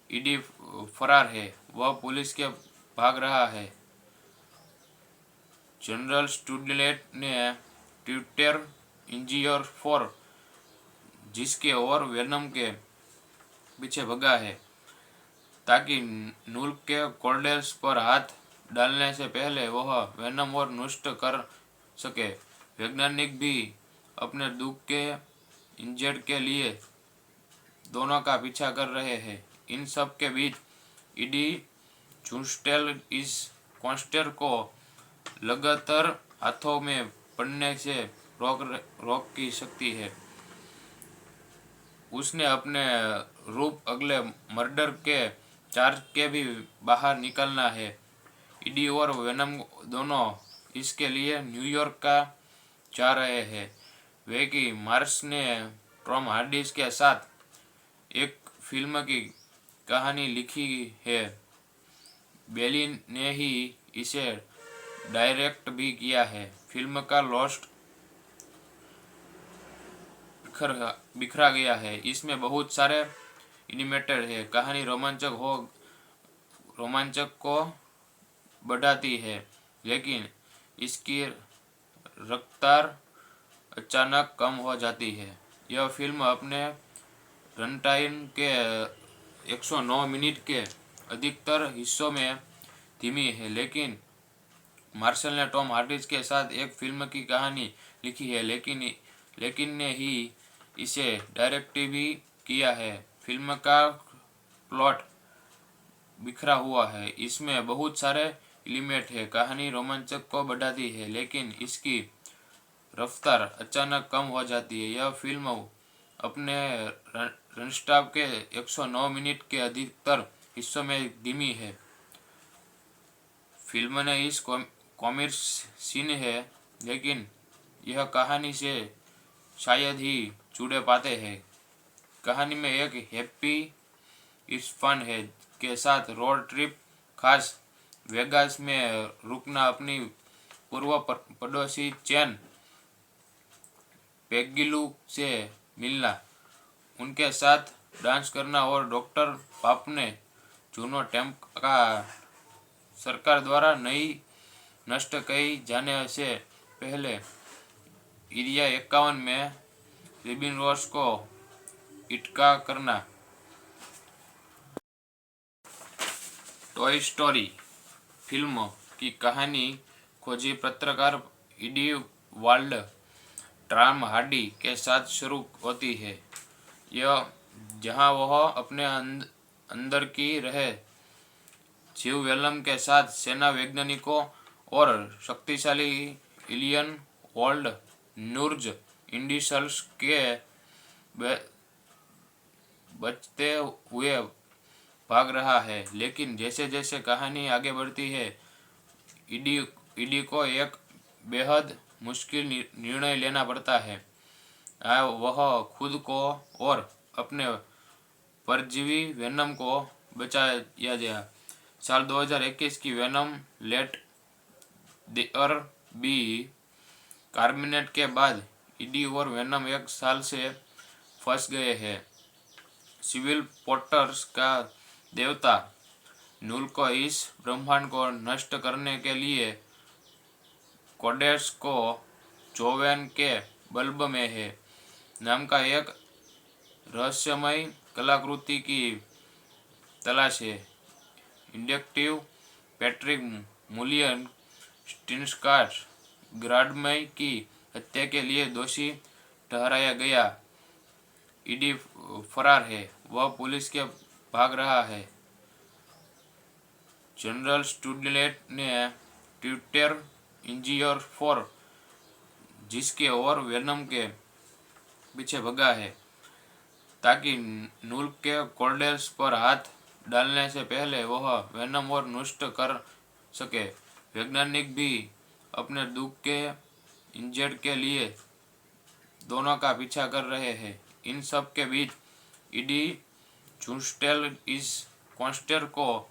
ईडी फरार है, वह पुलिस के भाग रहा है। जनरल स्टूडेंट ने ट्विटर इंजीनियर फॉर जिसके और वेनम के पीछे भगा है ताकि नूल के कोर्डेल्स पर हाथ डालने से पहले वह वेनम और नष्ट कर सके। वैज्ञानिक भी अपने दुख के इंजेक्ट के लिए दोनों का पीछा कर रहे हैं। इन सब के बीच ईडी जूस्टेल इस कॉन्स्टेर को लगातार हाथों में पड़ने से रोक की सकती है। उसने अपने रूप अगले मर्डर के चार्ज के भी बाहर निकलना है। ईडी और वेनम दोनों इसके लिए न्यूयॉर्क का जा रहे हैं। वे कि मार्स ने टॉम हार्डी के साथ एक फिल्म की कहानी लिखी है। बेली ने ही इसे डायरेक्ट भी किया है। फिल्म का लॉस्ट बिखरा गया है। इसमें बहुत सारे एनिमेटेड है। कहानी रोमांचक को बढ़ाती है, लेकिन इसकी रफ्तार अचानक कम हो जाती है। यह फिल्म अपने रनटाइम के 109 मिनट के अधिकतर हिस्सों में धीमी है, लेकिन मार्शल ने टॉम हार्डी के साथ एक फिल्म की कहानी लिखी है, लेकिन ने ही इसे डायरेक्ट भी किया है। फिल्म का प्लॉट बिखरा हुआ है। इसमें बहुत सारे एलिमेंट है। कहानी रोमांचक को बढ़ाती है, लेकिन इसकी रफ्तार अचानक कम हो जाती है। यह फिल्म अपने रनस्टाप के 109 मिनट के अधिकतर हिस्सों में धीमी है। फिल्म ने इस कॉमिक सीन है, लेकिन यह कहानी से शायद ही जुड़े पाते हैं। कहानी में एक हैप्पी इज फन है के साथ रोड ट्रिप, खास वेगास में रुकना, अपनी पूर्व पड़ोसी चैन पेग्गिलू से मिलना, उनके साथ डांस करना और डॉक्टर पाप ने जूनो टेम्प का सरकार द्वारा नई नष्ट कई जाने से पहले एरिया 51 में रिबिन रोस को इटका करना। टॉय स्टोरी फिल्म की कहानी खोजी पत्रकार ईडी वाल्ड टॉम हार्डी के साथ शुरू होती है। यह जहां वह अपने अंदर की रहे जीव वेलम के साथ सेना वैज्ञानिकों और शक्तिशाली एलियन वर्ल्ड नूर्ज इंडिसल्स के बचते हुए भाग रहा है। लेकिन जैसे जैसे कहानी आगे बढ़ती है, ईडी ईडी को एक बेहद मुश्किल निर्णय लेना पड़ता है। वह खुद को और अपने परजीवी वेनम को बचाया गया। साल 2021 की वेनम लेट देयर बी कार्मिनेट के बाद ईडी और वेनम एक साल से फंस गए हैं। सिविल पोर्टर्स का देवता नूल को इस ब्रह्मांड को नष्ट करने के लिए कोडेस को जोवेन के बल्ब में है नाम का एक रहस्यमय कलाकृति की तलाश है। इंडक्टिव पैट्रिक मुलियन स्टिन्सकार्ट ग्राडमय की हत्या के लिए दोषी ठहराया गया। ईडी फरार है, वह पुलिस के भाग रहा है। जनरल स्टूडेंट ने ट्विटर इंजीनियर फॉर जिसके और वेनम के पीछे भगा है ताकि नूल के कोर्डेल्स पर हाथ डालने से पहले वह वेनम और नष्ट कर सके। वैज्ञानिक भी अपने दुख के इंजर्ड के लिए दोनों का पीछा कर रहे हैं। इन सब के बीच ईडी जूस्टेल इस कॉन्स्टेर को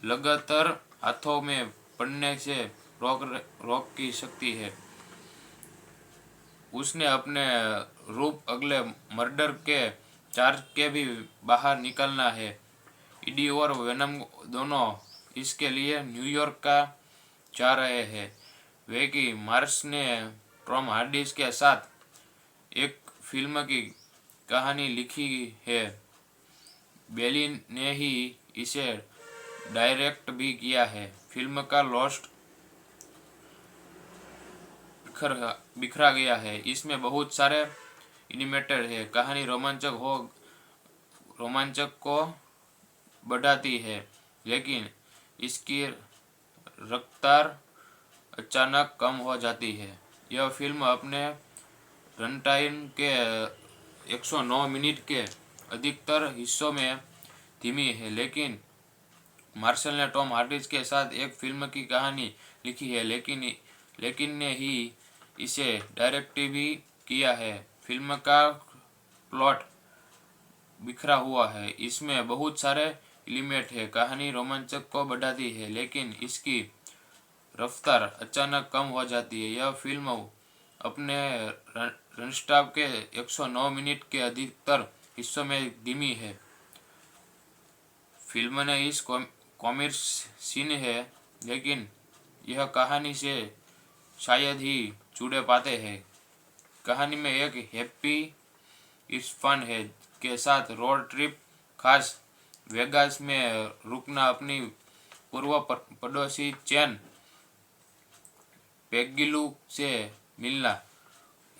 लगातार हाथों में पड़ने से रोक की सकती है। उसने अपने रूप अगले मर्डर के चार्ज के भी बाहर निकलना है। ईडी और वेनम दोनों इसके लिए न्यूयॉर्क का जा रहे हैं। वे कि मार्स ने टॉम हार्डी के साथ एक फिल्म की कहानी लिखी है। बेली ने ही इसे डायरेक्ट भी किया है। फिल्म का लॉस्ट बिखरा गया है। इसमें बहुत सारे एनिमेटेड है। कहानी रोमांचक को बढ़ाती है, लेकिन इसकी रफ्तार अचानक कम हो जाती है। यह फिल्म अपने रनटाइम के 109 मिनट के अधिकतर हिस्सों में धीमी है, लेकिन मार्शल ने टॉम हार्डी के साथ एक फिल्म की कहानी लिखी है, लेकिन ने ही इसे डायरेक्ट भी किया है। फिल्म का प्लॉट बिखरा हुआ है। इसमें बहुत सारे एलिमेंट है। कहानी रोमांचक को बढ़ाती है, लेकिन इसकी रफ्तार अचानक कम हो जाती है। यह फिल्म अपने रनस्टाप के 109 मिनट के अधिकतर हिस्सों में धीमी है। फिल्म ने इस कॉमिक सीन है, लेकिन यह कहानी से शायद ही जुड़े पाते हैं। कहानी में एक हैप्पी इस फन है के साथ रोड ट्रिप, खास वेगास में रुकना, अपनी पूर्व पड़ोसी चैन पेगिलू से मिलना,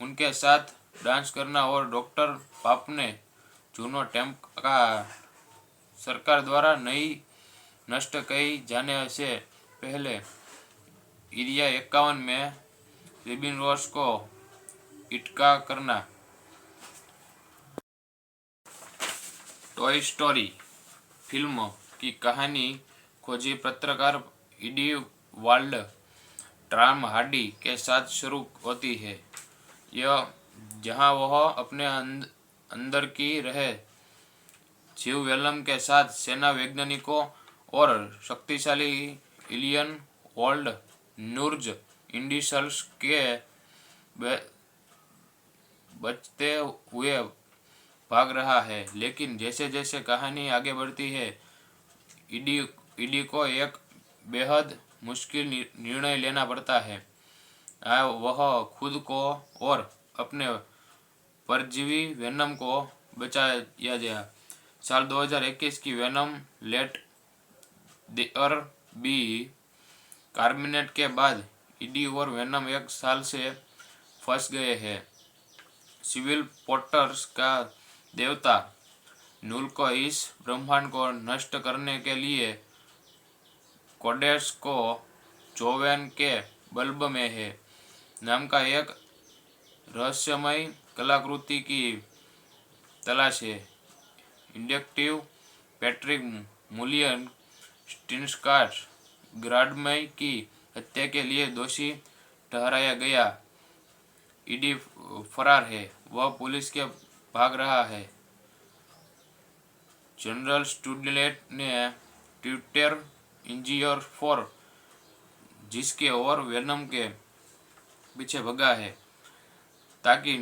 उनके साथ डांस करना और डॉक्टर पापने जूनो टेम्प का सरकार द्वारा नई नष्ट कई जाने से पहले एरिया 51 में रिबिन रोस को इटका करना। टॉय स्टोरी फिल्म की कहानी खोजी पत्रकार ईडी वाल्ड टॉम हार्डी के साथ शुरू होती है। यह जहां वह अपने अंदर की रहे जीव वेलम के साथ सेना वैज्ञानिकों और शक्तिशाली एलियन वर्ल्ड नूर्ज इंडिसल्स के बचते हुए भाग रहा है। लेकिन जैसे जैसे कहानी आगे बढ़ती है, ईडी को एक बेहद मुश्किल निर्णय लेना पड़ता है। वह खुद को और अपने परजीवी वेनम को बचाया गया। साल 2021 की वेनम लेट देयर बी कार्मिनेट के बाद ईडी और वेनम एक साल से फंस गए हैं। सिविल पोर्टर्स का देवता नूल को इस ब्रह्मांड को नष्ट करने के लिए कोडेक्स को चौवन के बल्ब में है नाम का एक रहस्यमय कलाकृति की तलाश है। इंडक्टिव पैट्रिक मुलियन स्टिनस्काट ग्राडमय की हत्या के लिए दोषी ठहराया गया। ईडी फरार है, वह पुलिस के भाग रहा है। जनरल स्टूडेंट ने ट्विटर इंजीनियर फोर जिसके और वेनम के पीछे भगा है ताकि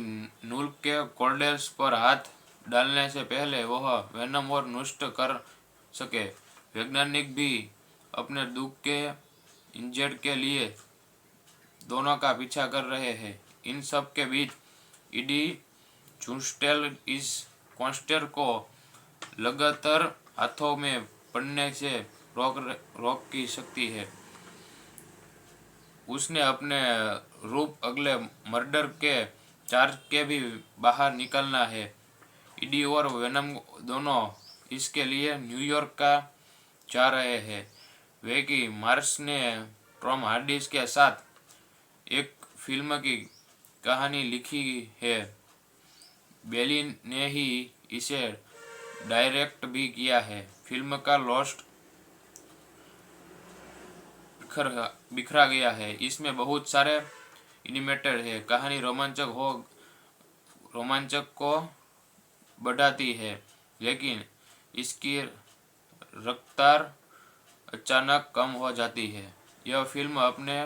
नूल के कोर्डेल्स पर हाथ डालने से पहले वह वेनम और नष्ट कर सके। वैज्ञानिक भी अपने दुख के इंजेक्ट के लिए दोनों का पीछा कर रहे हैं। इन सब के बीच ईडी जूस्टेल इस कॉन्स्टेर को लगातार हाथों में पड़ने से रोक की सकती है। उसने अपने रूप अगले मर्डर के चार्ज के भी बाहर निकलना है। ईडी और वेनम दोनों इसके लिए न्यूयॉर्क का जा रहे हैं। वे कि मार्स ने टॉम हार्डी के साथ एक फिल्म की कहानी लिखी है। बेली ने ही इसे डायरेक्ट भी किया है। फिल्म का लॉस्ट बिखरा गया है। इसमें बहुत सारे एनिमेटेड है। कहानी रोमांचक को बढ़ाती है, लेकिन इसकी रफ्तार अचानक कम हो जाती है। यह फिल्म अपने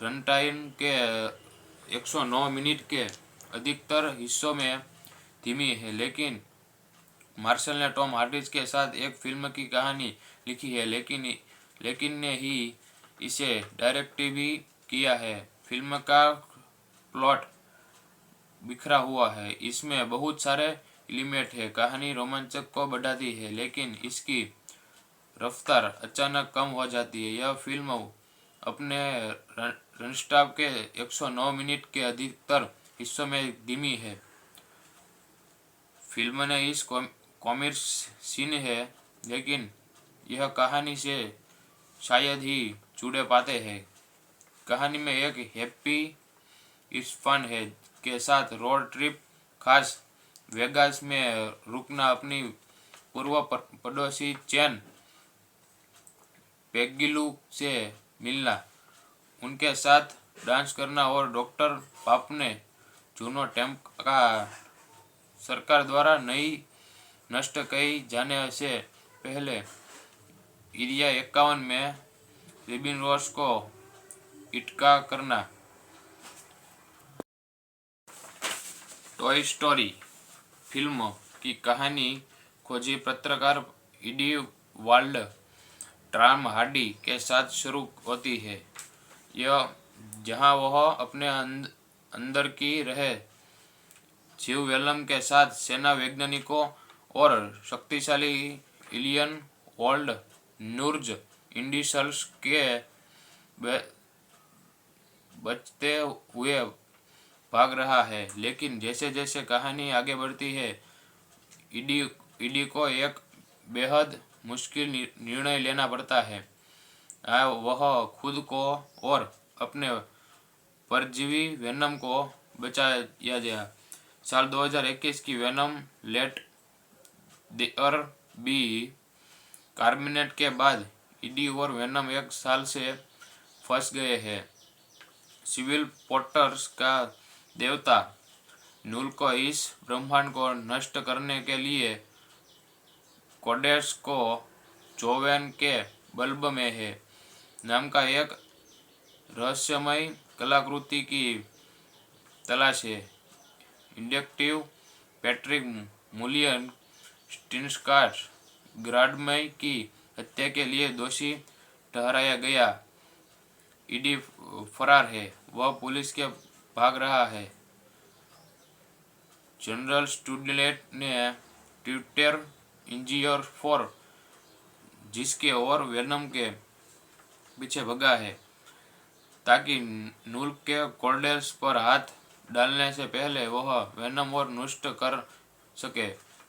रनटाइम के 109 मिनट के अधिकतर हिस्सों में धीमी है, लेकिन मार्शल ने टॉम हार्डी के साथ एक फिल्म की कहानी लिखी है, लेकिन ने ही इसे डायरेक्ट भी किया है। फिल्म का प्लॉट बिखरा हुआ है। इसमें बहुत सारे एलिमेंट है। कहानी रोमांचक को बढ़ाती है, लेकिन इसकी रफ्तार अचानक कम हो जाती है। यह फिल्म अपने रनस्टाप के 109 मिनट के अधिकतर हिस्सों में धीमी है। फिल्म ने इस कॉमिक सीन है, लेकिन यह कहानी से शायद ही जुड़े पाते हैं। कहानी में एक हैप्पी इस फन है के साथ रोड ट्रिप, खास वेगास में रुकना, अपनी पूर्व पड़ोसी चैन पेगिलू से मिलना, उनके साथ डांस करना और डॉक्टर पाप ने जूनो टेम्प का सरकार द्वारा नई नष्ट कई जाने से पहले एरिया 51 में रिबिन रोस को इटका करना। टॉय स्टोरी फिल्म की कहानी खोजी पत्रकार ईडी वाल्ड टॉम हार्डी के साथ शुरू होती है। यह जहां वह अपने अंदर की रहे जीव वेलम के साथ सेना वैज्ञानिकों और शक्तिशाली एलियन वर्ल्ड नूर्ज इंडिसल्स के बचते हुए भाग रहा है। लेकिन जैसे जैसे कहानी आगे बढ़ती है, ईडी को एक बेहद मुश्किल निर्णय लेना पड़ता है। वह खुद को और अपने परजीवी वेनम को बचाया गया। साल 2021 की वेनम लेट देयर बी कार्मिनेट के बाद ईडी और वेनम एक साल से फंस गए हैं। सिविल पोर्टर्स का देवता नूल को इस ब्रह्मांड को नष्ट करने के लिए कोडेक्स को चौवन के बल्ब में है नाम का एक रहस्यमय कलाकृति की तलाश है। इंडक्टिव पैट्रिक मुलियन स्टिनस्काट ग्राडमय की हत्या के लिए दोषी ठहराया गया। ईडी फरार है, वह पुलिस के भाग रहा है। जनरल स्टूडेंट ने ट्विटर इंजीनियर फोर जिसके और वेनम के पीछे भगा है ताकि नूल के कोर्डेल्स पर हाथ डालने से पहले वह वेनम और नष्ट कर सके।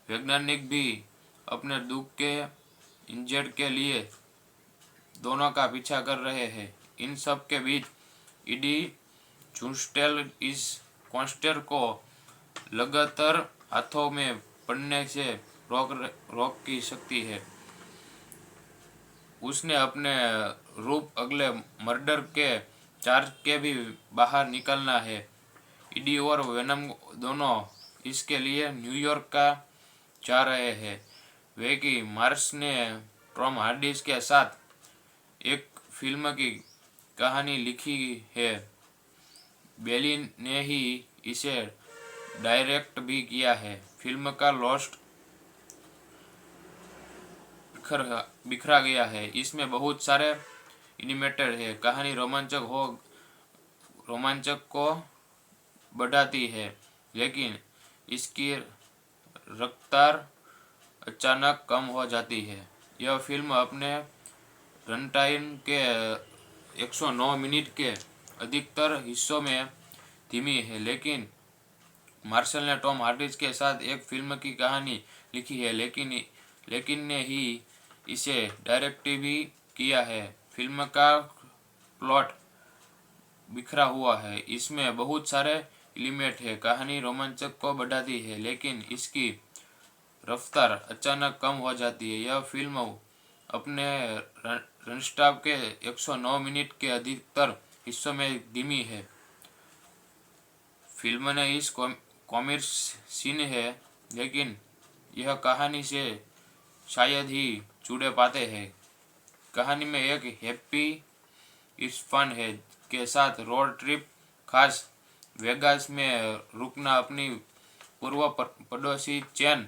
वैज्ञानिक भी अपने दुख के इंजेक्ट के लिए दोनों का पीछा कर रहे हैं। इन सब के बीच ईडी जूस्टेल इस कॉन्स्टेर को लगातार हाथों में पड़ने से रोक की सकती है। उसने अपने रूप अगले मर्डर के चार्ज के भी बाहर निकलना है। ईडी और वेनम दोनों इसके लिए न्यूयॉर्क का जा रहे हैं। वे कि मार्स ने टॉम हार्डी के साथ एक फिल्म की कहानी लिखी है। बेली ने ही इसे डायरेक्ट भी किया है। फिल्म का लॉस्ट बिखरा गया है। इसमें बहुत सारे एनिमेटेड है। कहानी रोमांचक को बढ़ाती है, लेकिन इसकी रफ्तार अचानक कम हो जाती है। यह फिल्म अपने रन टाइम के 109 मिनट के अधिकतर हिस्सों में धीमी है, लेकिन मार्शल ने टॉम हार्डी के साथ एक फिल्म की कहानी लिखी है, लेकिन ने ही इसे डायरेक्ट भी किया है। फिल्म का प्लॉट बिखरा हुआ है। इसमें बहुत सारे एलिमेंट है। कहानी रोमांचक को बढ़ाती है, लेकिन इसकी रफ्तार अचानक कम हो जाती है। यह फिल्म अपने रनस्टाप के 109 मिनट के अधिकतर हिस्सों में धीमी है। फिल्म ने इस कॉमिक सीन है, लेकिन यह कहानी से शायद ही जुड़े पाते हैं। कहानी में एक हैप्पी इस फन है के साथ रोड ट्रिप, खास वेगास में रुकना, अपनी पूर्व पड़ोसी चैन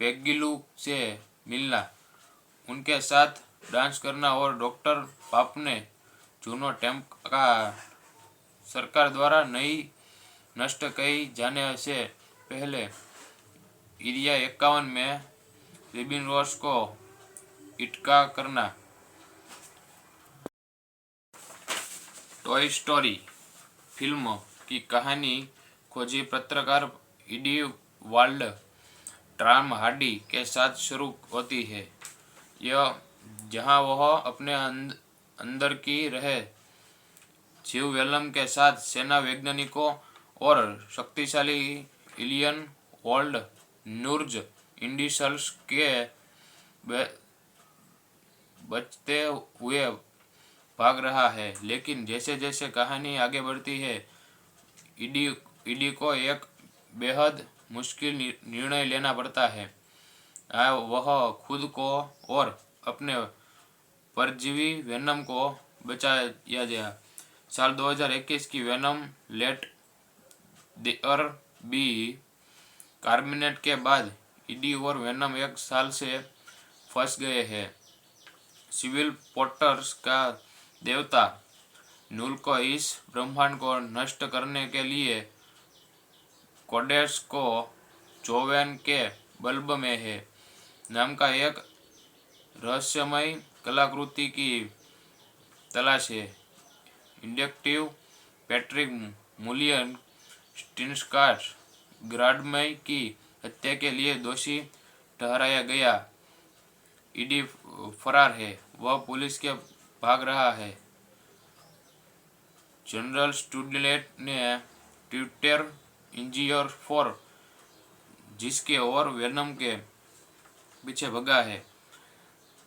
पेगिलू से मिलना, उनके साथ डांस करना और डॉक्टर पाप ने जूनो टेम्प का सरकार द्वारा नई नष्ट कई जाने से पहले एरिया 51 में रिबिन रोस को इटका करना। टॉय स्टोरी फिल्म की कहानी खोजी पत्रकार ईडी वाल्ड टॉम हार्डी के साथ शुरू होती है। यह जहां वह अपने अंदर की रहे जीव वेलम के साथ सेना वैज्ञानिकों और शक्तिशाली एलियन वर्ल्ड नूर्ज इंडिसल्स के बचते हुए भाग रहा है। लेकिन जैसे जैसे कहानी आगे बढ़ती है, ईडी को एक बेहद मुश्किल निर्णय लेना पड़ता है। वह खुद को और अपने परजीवी वेनम को बचाया गया। साल 2021 की वेनम लेट देयर बी कार्मिनेट के बाद ईडी और वेनम एक साल से फंस गए हैं। सिविल पोर्टर्स का देवता नूल को इस ब्रह्मांड को नष्ट करने के लिए कोडेस को जोवेन के बल्ब में है नाम का एक रहस्यमय कलाकृति की तलाश है। इंडक्टिव पैट्रिक मुलियन स्टिनस्काट ग्राडमय की हत्या के लिए दोषी ठहराया गया। ईडी फरार है, वह पुलिस के भाग रहा है। जनरल स्टूडेंट ने ट्विटर इंजीनियर फोर जिसके और वेनम के पीछे भगा है,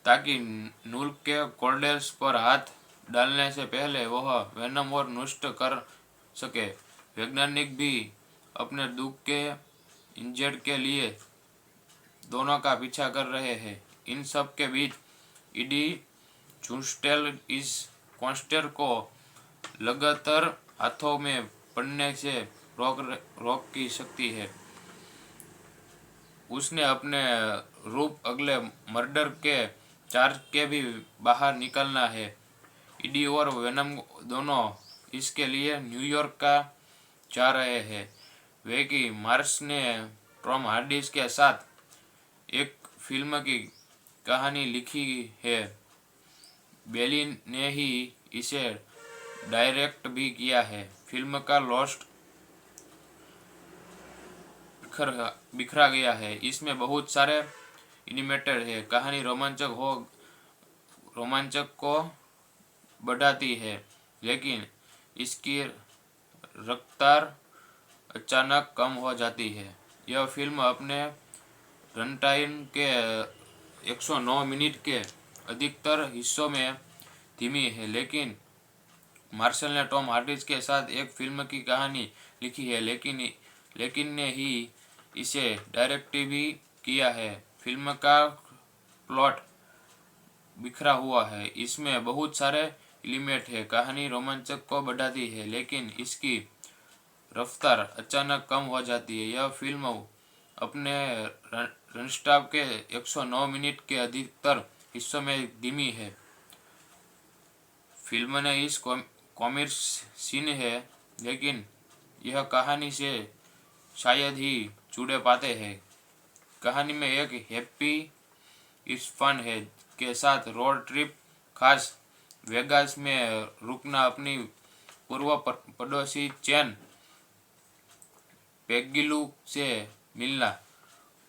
ताकि नूल के कोर्डेल्स पर हाथ डालने से पहले वह वेनम और नष्ट कर सके। वैज्ञानिक भी अपने दुख के इंजर्ड के लिए दोनों का पीछा कर रहे हैं। इन सब के बीच ईडी जूस्टेल इस कॉन्स्टेर को लगातार हाथों में पड़ने से रोक की सकती है। उसने अपने रूप अगले मर्डर के चार्ज के भी बाहर निकलना है। ईडी और वेनम दोनों इसके लिए न्यूयॉर्क का जा रहे हैं। वे कि मार्स ने टॉम हार्डी के साथ एक फिल्म की कहानी लिखी है। बेली ने ही इसे डायरेक्ट भी किया है। फिल्म का लॉस्ट बिखरा गया है। इसमें बहुत सारे एनिमेटेड है। कहानी रोमांचक को बढ़ाती है, लेकिन इसकी रफ्तार अचानक कम हो जाती है। यह फिल्म अपने रन टाइम के 109 मिनट के अधिकतर हिस्सों में धीमी है, लेकिन मार्शल ने टॉम हार्डी के साथ एक फिल्म की कहानी लिखी है, लेकिन ने ही इसे डायरेक्ट भी किया है। फिल्म का प्लॉट बिखरा हुआ है, इसमें बहुत सारे एलिमेंट है। कहानी रोमांचक को बढ़ाती है, लेकिन इसकी रफ्तार अचानक कम हो जाती है। यह फिल्म अपने रनस्टाप के 109 मिनट के अधिकतर हिस्सों में धीमी है। फिल्म ने इस कॉमिक सीन है, लेकिन यह कहानी से शायद ही जुड़े पाते हैं। कहानी में एक हैप्पी इस फन है के साथ रोड ट्रिप, खास वेगास में रुकना, अपनी पूर्व पड़ोसी चैन पेगिलू से मिलना,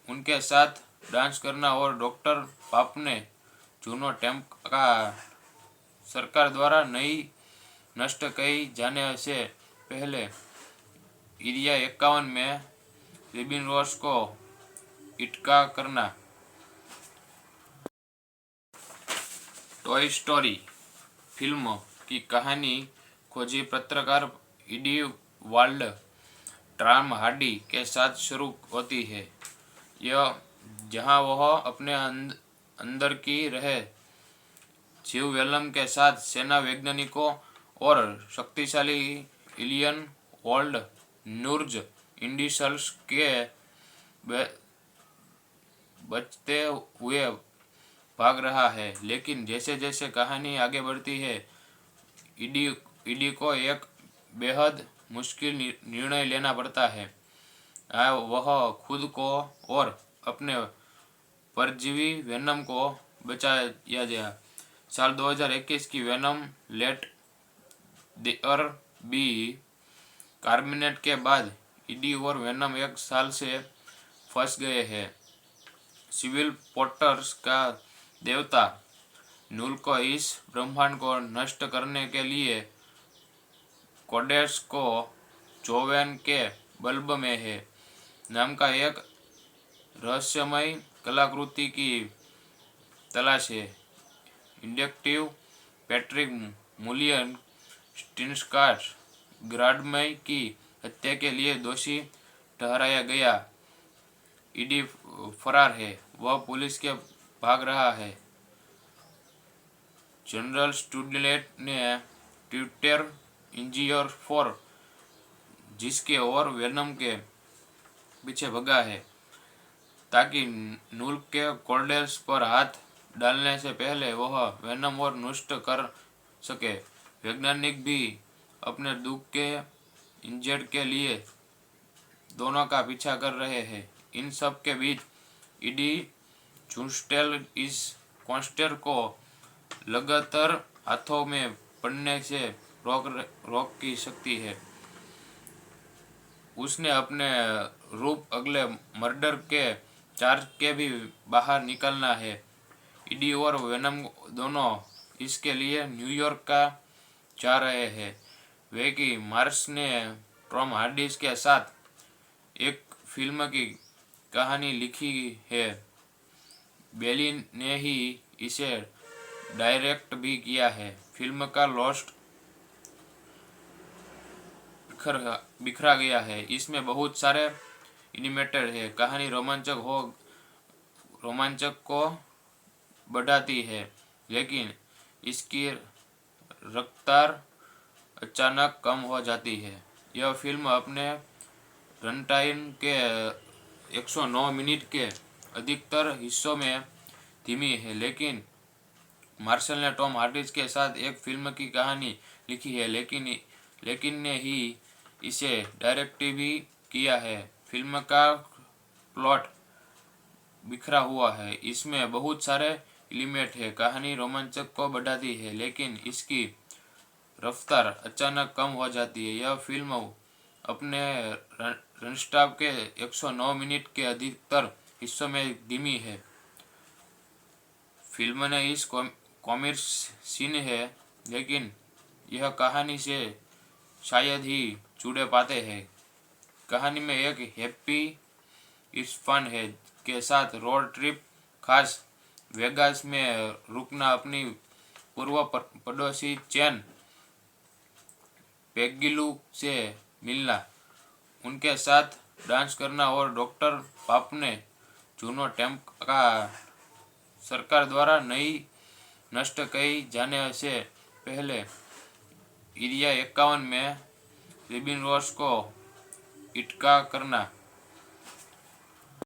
उनके साथ डांस करना और डॉक्टर पापने जूनो टेम्प का सरकार द्वारा नई नष्ट कई जाने से पहले एरिया 51 में रिबिन रोस को इटका करना। टॉय स्टोरी फिल्म की कहानी खोजी पत्रकार इडी वाल्ड टॉम हार्डी के साथ शुरू होती है, यह जहां वह अपने अंदर की रहे जीव वेलम के साथ सेना वैज्ञानिकों और शक्तिशाली एलियन वर्ल्ड नूर्ज इंडिसल्स के बचते हुए भाग रहा है। लेकिन जैसे जैसे कहानी आगे बढ़ती है, ईडी को एक बेहद मुश्किल निर्णय लेना पड़ता है। वह खुद को और अपने परजीवी वेनम को बचाया गया। साल 2021 की वेनम लेट देयर बी कार्मिनेट के बाद ईडी और वेनम एक साल से फंस गए हैं। सिविल पोर्टर्स का देवता नूल को इस ब्रह्मांड को नष्ट करने के लिए कोडेस को जोवेन के बल्ब में है नाम का एक रहस्यमय कलाकृति की तलाश है। इंडक्टिव पैट्रिक मुलियन स्टिनस्काट ग्राडमय की हत्या के लिए दोषी ठहराया गया। ईडी फरार है, वह पुलिस के भाग रहा है। जनरल स्टूडेंट ने ट्विटर इंजीनियर फॉर जिसके और वेनम के पीछे भगा है, ताकि नूल के कोर्डेल्स पर हाथ डालने से पहले वह वेनम और नष्ट कर सके। वैज्ञानिक भी अपने दुख के इंजेक्ट के लिए दोनों का पीछा कर रहे हैं। इन सब के बीच ईडी जूस्टेल इस कॉन्स्टेर को लगातार हाथों में पड़ने से रोक की सकती है। उसने अपने रूप अगले मर्डर के चार्ज के भी बाहर निकलना है। ईडी और वेनम दोनों इसके लिए न्यूयॉर्क का जा रहे हैं। वे कि मार्स ने टॉम हार्डी के साथ एक फिल्म की कहानी लिखी है, बेली ने ही इसे डायरेक्ट भी किया है। फिल्म का लॉस्ट बिखरा गया है, इसमें बहुत सारे एनिमेटेड है। कहानी रोमांचक को बढ़ाती है, लेकिन इसकी रफ्तार अचानक कम हो जाती है। यह फिल्म अपने रन टाइम के 109 मिनट के अधिकतर हिस्सों में धीमी है, लेकिन मार्शल ने टॉम हार्डी के साथ एक फिल्म की कहानी लिखी है, लेकिन ने ही इसे डायरेक्ट भी किया है। फिल्म का प्लॉट बिखरा हुआ है, इसमें बहुत सारे एलिमेंट है। कहानी रोमांचक को बढ़ाती है, लेकिन इसकी रफ्तार अचानक कम हो जाती है। यह फिल्म अपने रनस्टाप के 109 मिनट के अधिकतर हिस्सों में धीमी है। फिल्म ने इस कॉमिक सीन है, लेकिन यह कहानी से शायद ही जुड़े पाते हैं। कहानी में एक हैप्पी इज फन है के साथ रोड ट्रिप, खास वेगास में रुकना, अपनी पूर्व पड़ोसी चैन पेगिलू से मिलना, उनके साथ डांस करना और डॉक्टर पापने जूनो टेम्प का सरकार द्वारा नई नष्ट कही जाने से पहले एरिया 51 में रिबिन रोस को इटका करना।